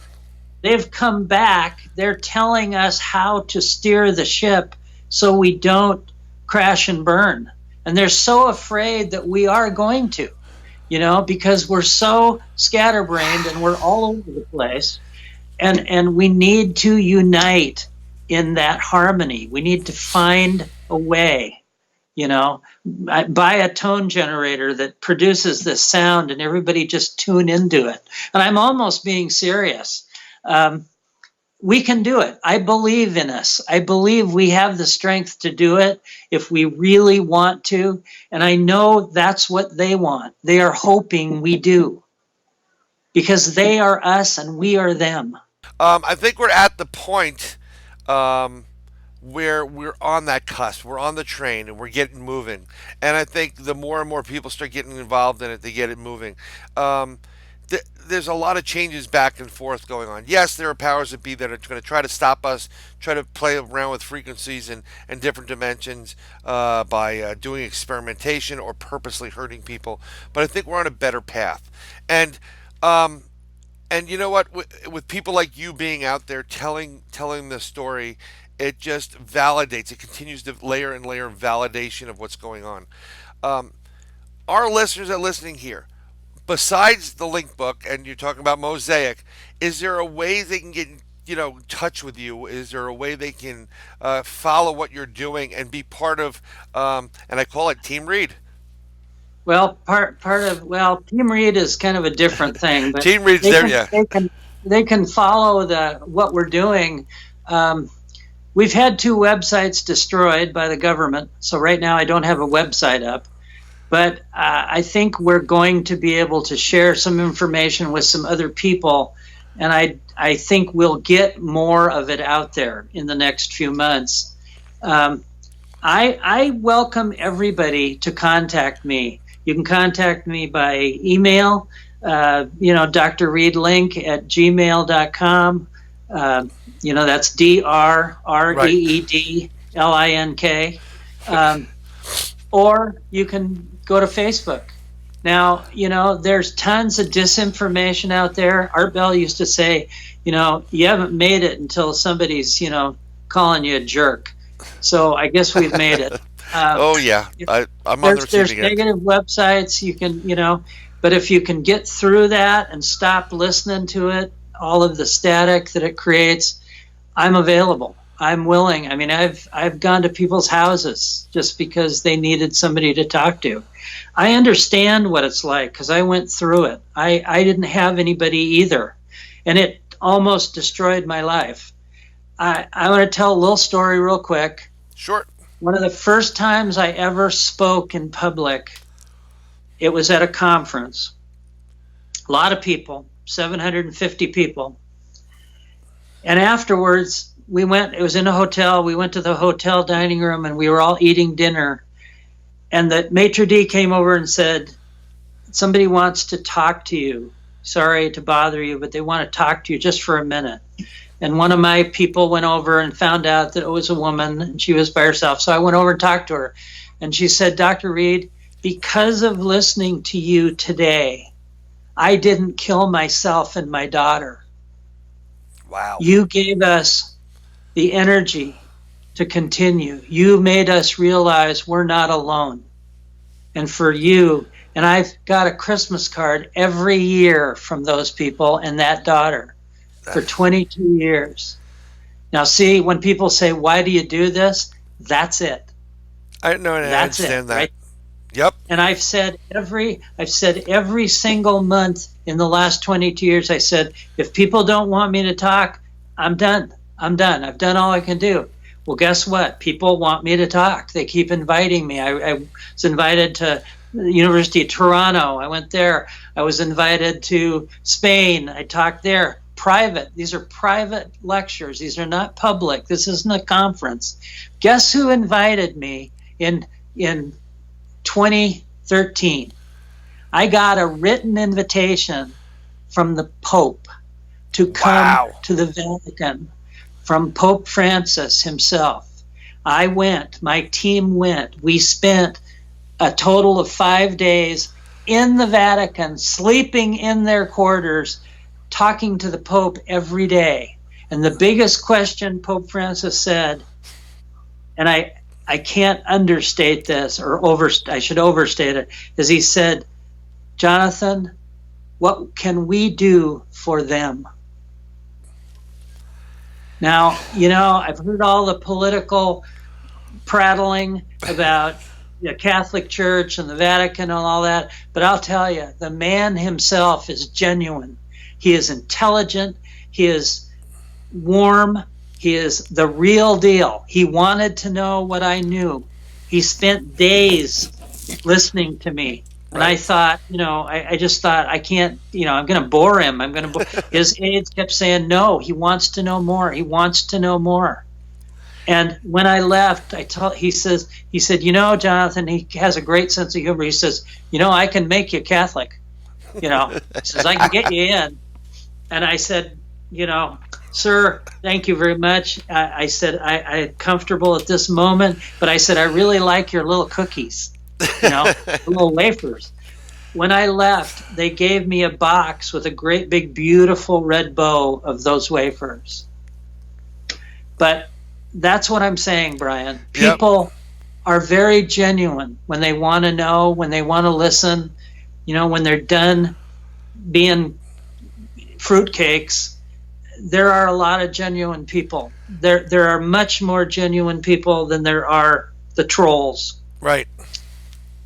They've come back. They're telling us how to steer the ship so we don't crash and burn. And they're so afraid that we are going to, because we're so scatterbrained and we're all over the place. And we need to unite in that harmony. We need to find a way. Buy a tone generator that produces this sound and everybody just tune into it. And I'm almost being serious. We can do it. I believe in us. I believe we have the strength to do it if we really want to. And I know that's what they want. They are hoping we do, because they are us and we are them. I think we're at the point where we're on that cusp. We're on the train and we're getting moving. And I think the more and more people start getting involved in it, they get it moving. There's a lot of changes back and forth going on. Yes, there are powers that be that are going to try to stop us, try to play around with frequencies and different dimensions by doing experimentation or purposely hurting people. But I think we're on a better path. And you know what? With people like you being out there telling the story, it just validates. It continues to layer and layer of validation of what's going on. Our listeners that are listening here, besides the link book, and you're talking about Mosaic, is there a way they can get in touch with you? Is there a way they can follow what you're doing and be part of, and I call it Team Read? Well, part of Team Read is kind of a different thing. But Team Read's there, yeah. They can follow what we're doing. We've had 2 websites destroyed by the government, so right now I don't have a website up. But I think we're going to be able to share some information with some other people, and I think we'll get more of it out there in the next few months. I welcome everybody to contact me. You can contact me by email, drreedlink@gmail.com. That's DRREEDLINK. Or you can go to Facebook. Now, there's tons of disinformation out there. Art Bell used to say, you haven't made it until somebody's, calling you a jerk. So I guess we've made it. Oh, yeah. I'm on the receiving end. There's negative websites. You can, but if you can get through that and stop listening to it, all of the static that it creates, I'm available. I'm willing. I mean, I've gone to people's houses just because they needed somebody to talk to. I understand what it's like because I went through it. I didn't have anybody either, and it almost destroyed my life. I want to tell a little story real quick. Sure. One of the first times I ever spoke in public, it was at a conference. A lot of people, 750 people. And afterwards, it was in a hotel. We went to the hotel dining room and we were all eating dinner. And the maitre d' came over and said, somebody wants to talk to you. Sorry to bother you, but they want to talk to you just for a minute. And one of my people went over and found out that it was a woman and she was by herself. So I went over and talked to her. And she said, Dr. Reed, because of listening to you today, I didn't kill myself and my daughter. Wow. You gave us the energy to continue. You made us realize we're not alone. And for you, And I've got a Christmas card every year from those people and that daughter for 22 years. Now, see, when people say, why do you do this? That's it. I know, and I That's understand it, that. right? Yep. And I've said every single month in the last 22 years, I said, if people don't want me to talk, I'm done. I'm done. I've done all I can do. Well, guess what? People want me to talk. They keep inviting me. I was invited to the University of Toronto. I went there. I was invited to Spain. I talked there. Private. These are private lectures. These are not public. This isn't a conference. Guess who invited me in 2013? I got a written invitation from the Pope to come to the Vatican, from Pope Francis himself. I went. My team went. We spent a total of 5 days in the Vatican, sleeping in their quarters, talking to the Pope every day. And the biggest question Pope Francis said, and I can't understate this, or I should overstate it, is he said, Jonathan, what can we do for them? Now, I've heard all the political prattling about the Catholic Church and the Vatican and all that, but I'll tell you, the man himself is genuine. He is intelligent. He is warm. He is the real deal. He wanted to know what I knew. He spent days listening to me. And I thought, I just thought, I can't, I'm going to bore him. His aides kept saying, no, he wants to know more. He wants to know more. And when I left, he said, Jonathan, he has a great sense of humor. He says, I can make you Catholic. He says, I can get you in. And I said, sir, thank you very much. I said, I'm comfortable at this moment, but I said, I really like your little cookies, the little wafers. When I left, they gave me a box with a great big, beautiful red bow of those wafers. But that's what I'm saying, Brian. People are very genuine when they want to know, when they want to listen, when they're done being fruitcakes. There are a lot of genuine people. There are much more genuine people than there are the trolls. Right.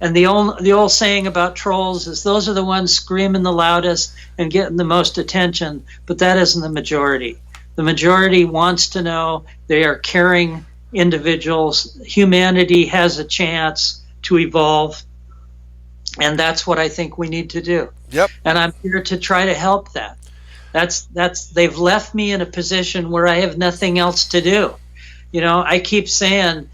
And the old saying about trolls is those are the ones screaming the loudest and getting the most attention, but that isn't the majority. The majority wants to know. They are caring individuals. Humanity has a chance to evolve, and that's what I think we need to do. Yep. And I'm here to try to help that. They've left me in a position where I have nothing else to do. I keep saying,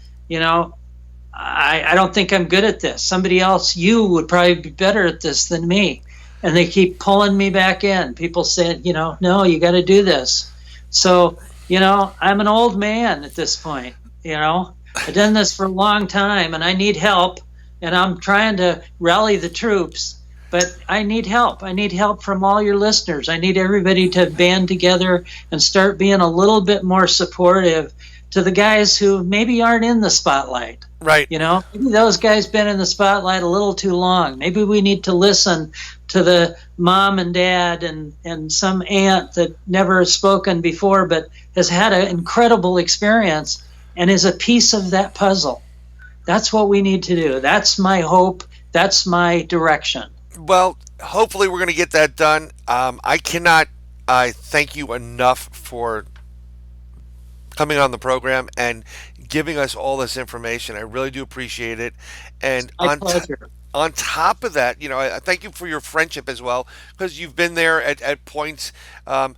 I don't think I'm good at this. Somebody else, you would probably be better at this than me. And they keep pulling me back in. People said, no, you got to do this. So, I'm an old man at this point. I've done this for a long time and I need help, and I'm trying to rally the troops, but I need help. I need help from all your listeners. I need everybody to band together and start being a little bit more supportive to the guys who maybe aren't in the spotlight. Right. Maybe those guys been in the spotlight a little too long. Maybe we need to listen to the mom and dad and some aunt that never has spoken before but has had an incredible experience and is a piece of that puzzle. That's what we need to do. That's my hope. That's my direction. Well, hopefully we're going to get that done. I cannot thank you enough for coming on the program and giving us all this information. I really do appreciate it. And my pleasure. On top of that, I thank you for your friendship as well, because you've been there at points. I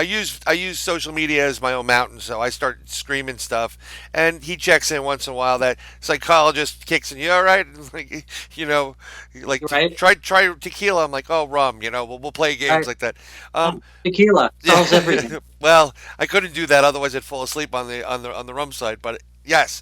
use social media as my own mountain, so I start screaming stuff, and he checks in once in a while. That psychologist kicks in, you all right? Right. Try tequila. I'm like, oh, rum. We'll play games like that. Tequila solves everything. Well, I couldn't do that, otherwise I'd fall asleep on the rum side. But yes,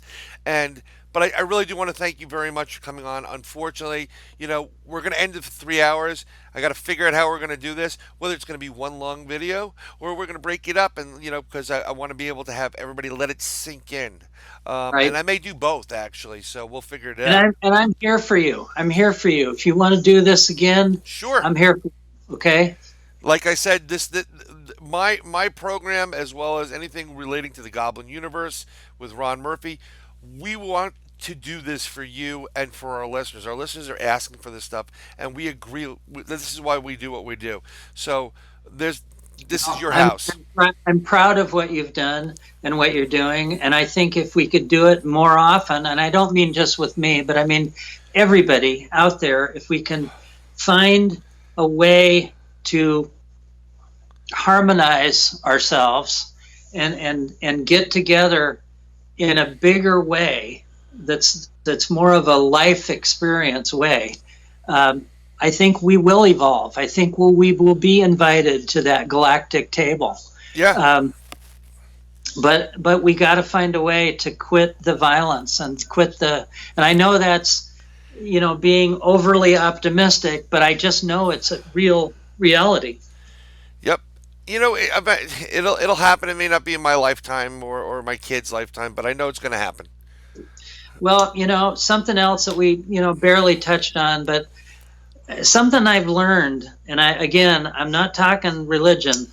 But I really do want to thank you very much for coming on. Unfortunately, we're going to end it for 3 hours. I got to figure out how we're going to do this, whether it's going to be one long video or we're going to break it up, and because I want to be able to have everybody let it sink in. Right. And I may do both, actually, so we'll figure it And out. I'm here for you. I'm here for you. If you want to do this again, Sure. I'm here for you. Okay. Like I said, my program, as well as anything relating to the Goblin Universe with Ron Murphy, we want to do this for you and for our listeners. Our listeners are asking for this stuff, and we agree. This is why we do what we do. So this is your house. I'm proud of what you've done and what you're doing, and I think if we could do it more often, and I don't mean just with me, but I mean everybody out there, if we can find a way to harmonize ourselves and get together in a bigger way that's more of a life experience way, I think we will evolve. I think we will be invited to that galactic table. Yeah. But we got to find a way to quit the violence and and I know that's being overly optimistic, but I just know it's a real reality. Yep. It'll happen. It may not be in my lifetime or my kids' lifetime, but I know it's going to happen. Well, something else that we, barely touched on, but something I've learned, and I'm not talking religion,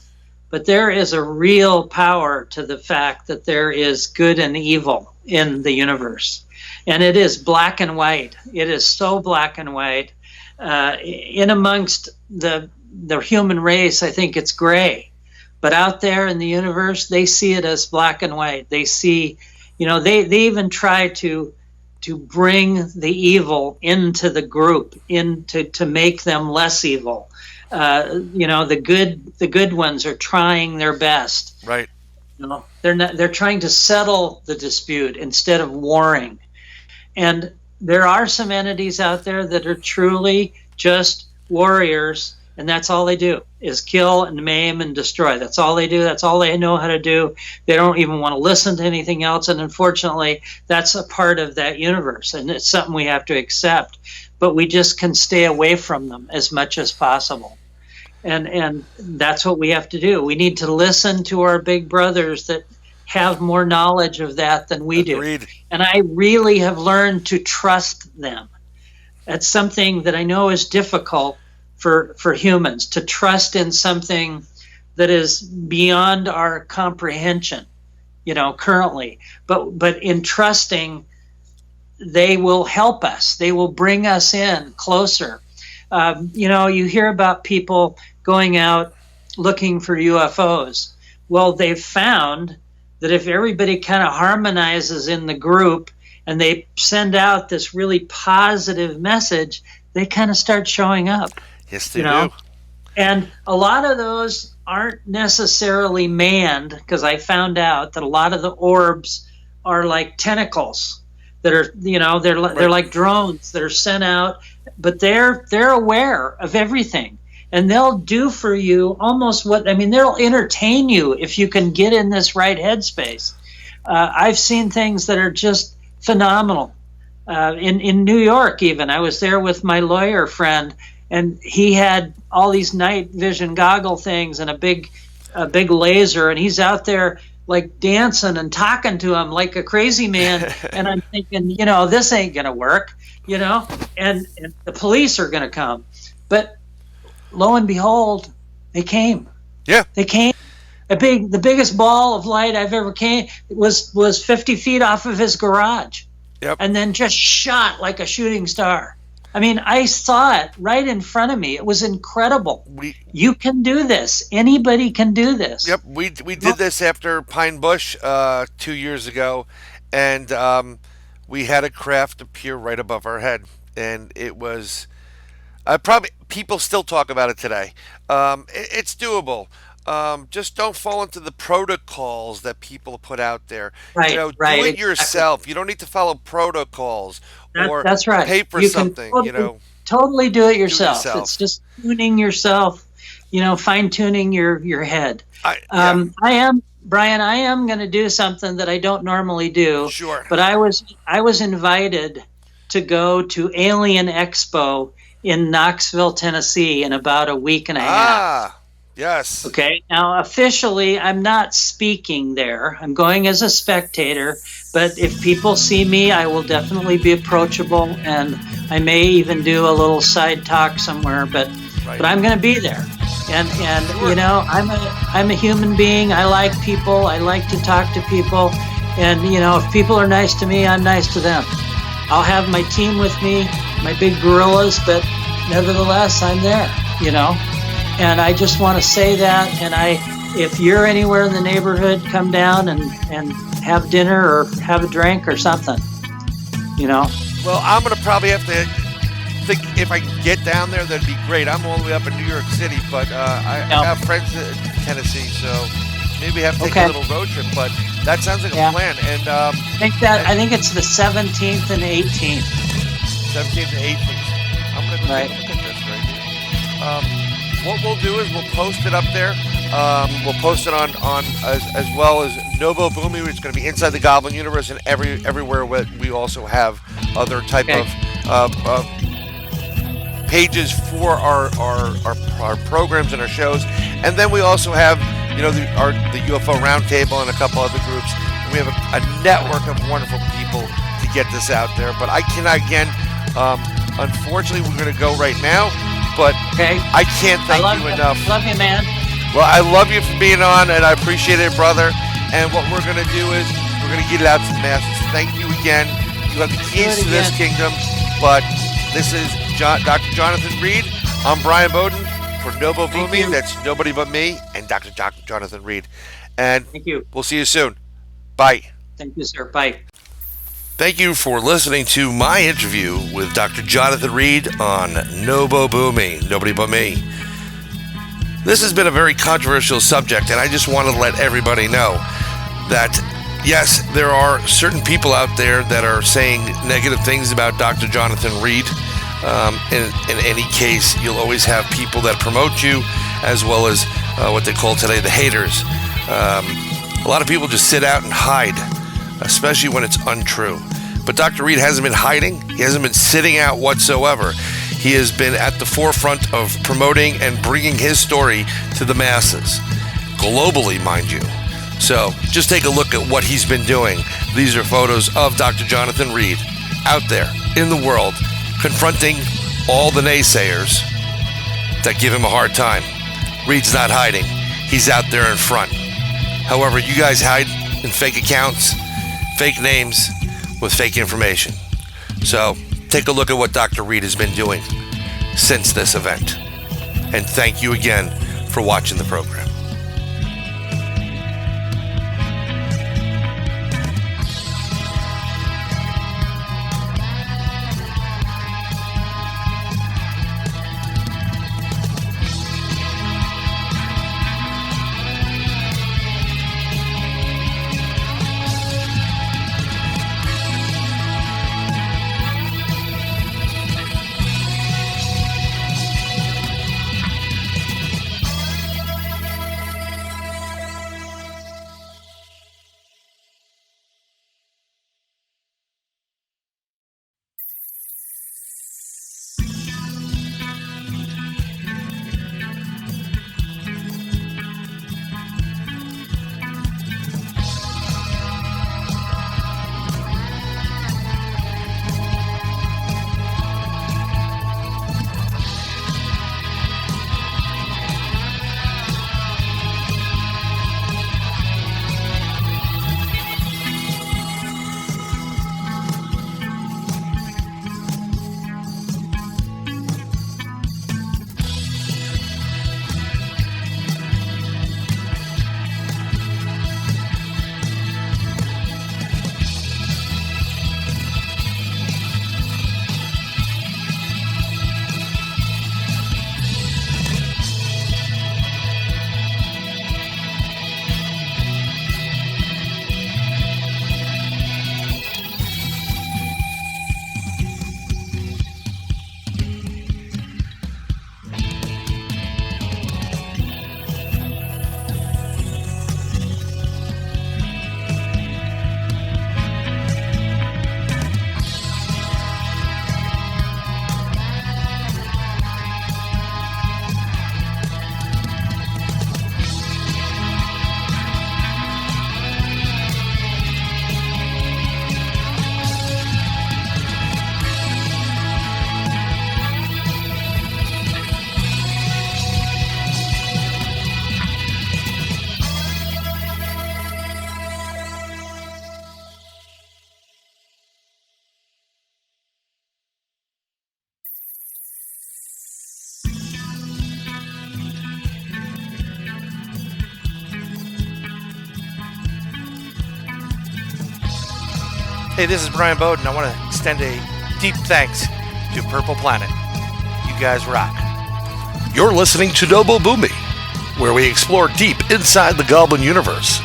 but there is a real power to the fact that there is good and evil in the universe. And it is black and white. It is so black and white. In amongst the human race, I think it's gray. But out there in the universe, they see it as black and white. They see, they even try to bring the evil into the group, to make them less evil. The good ones are trying their best. Right. They're trying to settle the dispute instead of warring. And there are some entities out there that are truly just warriors, and that's all they do is kill and maim and destroy. That's all they do. That's all they know how to do. They don't even want to listen to anything else. And unfortunately, that's a part of that universe, and it's something we have to accept. But we just can stay away from them as much as possible. And that's what we have to do. We need to listen to our big brothers that have more knowledge of that than we Agreed. do. And I really have learned to trust them. That's something that I know is difficult for humans, to trust in something that is beyond our comprehension, currently. But in trusting, they will help us. They will bring us in closer. You hear about people going out looking for UFOs. Well, they've found that if everybody kind of harmonizes in the group and they send out this really positive message, they kind of start showing up. Yes, they do. And a lot of those aren't necessarily manned, because I found out that a lot of the orbs are like tentacles that are, they're like drones that are sent out, but they're aware of everything. And they'll do for you almost they'll entertain you if you can get in this right headspace. I've seen things that are just phenomenal. In New York, even, I was there with my lawyer friend, and he had all these night vision goggle things and a big laser, and he's out there like dancing and talking to him like a crazy man. And I'm thinking, this ain't gonna work, and the police are gonna come. But lo and behold, they came. Yeah. They came. The biggest ball of light I've ever came was 50 feet off of his garage. Yep. And then just shot like a shooting star. I mean, I saw it right in front of me. It was incredible. You can do this. Anybody can do this. Yep, we did this after Pine Bush 2 years ago, and we had a craft appear right above our head, and it was probably people still talk about it today. It's doable. Just don't fall into the protocols that people put out there. Right, do right, it yourself. You don't need to follow protocols or that's right. pay for You something. can totally do it yourself. It's just tuning yourself. Fine tuning your head. I am Brian, I am going to do something that I don't normally do. Sure. But I was invited to go to Alien Expo in Knoxville, Tennessee, in about a week and a half. Yes. Okay. Now, officially, I'm not speaking there. I'm going as a spectator. But if people see me, I will definitely be approachable, and I may even do a little side talk somewhere. But I'm going to be there. And Sure. you know, I'm a human being. I like people. I like to talk to people. And you know, if people are nice to me, I'm nice to them. I'll have my team with me, my big gorillas, but nevertheless, I'm there. You know. And I just want to say that. And if you're anywhere in the neighborhood, come down and have dinner or have a drink or something. You know. Well, I'm going to probably have to think if I can get down there, that'd be great. I'm all the way up in New York City, but I have friends in Tennessee, so maybe have to take a little road trip. But that sounds like a plan. And I think it's the 17th and 18th. 17th and 18th. I'm going to go take a look at this right here. What we'll do is we'll post it up there. We'll post it on as well as NoBoBuMe, which is going to be inside the Goblin Universe, and everywhere we also have other type of pages for our programs and our shows. And then we also have, you know, the UFO Roundtable and a couple other groups. And we have a network of wonderful people to get this out there. But I cannot, again, unfortunately, we're going to go right now. But I can't thank you enough. Love you, man. Well, I love you for being on, and I appreciate it, brother. And what we're going to do is we're going to get it out to the masses. Thank you again. You have the keys to this kingdom. But this is Dr. Jonathan Reed. I'm Brian Bowden for NoBoBuMe. That's Nobody But Me and Dr. Jonathan Reed. And thank you. We'll see you soon. Bye. Thank you, sir. Bye. Thank you for listening to my interview with Dr. Jonathan Reed on NoBoBuMe, Nobody But Me. This has been a very controversial subject, and I just wanted to let everybody know that, yes, there are certain people out there that are saying negative things about Dr. Jonathan Reed. In any case, you'll always have people that promote you, as well as what they call today the haters. A lot of people just sit out and hide, especially when it's untrue. But Dr. Reed hasn't been hiding. He hasn't been sitting out whatsoever. He has been at the forefront of promoting and bringing his story to the masses, globally, mind you. So just take a look at what he's been doing. These are photos of Dr. Jonathan Reed out there in the world, confronting all the naysayers that give him a hard time. Reed's not hiding. He's out there in front. However, you guys hide in fake accounts, fake names, with fake information. So take a look at what Dr. Reed has been doing since this event. And thank you again for watching the program. Hey, this is Brian Bowden. I want to extend a deep thanks to Purple Planet. You guys rock. You're listening to NoBoBuMe, where we explore deep inside the Goblin Universe.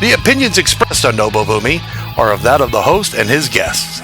The opinions expressed on NoBoBuMe are of that of the host and his guests.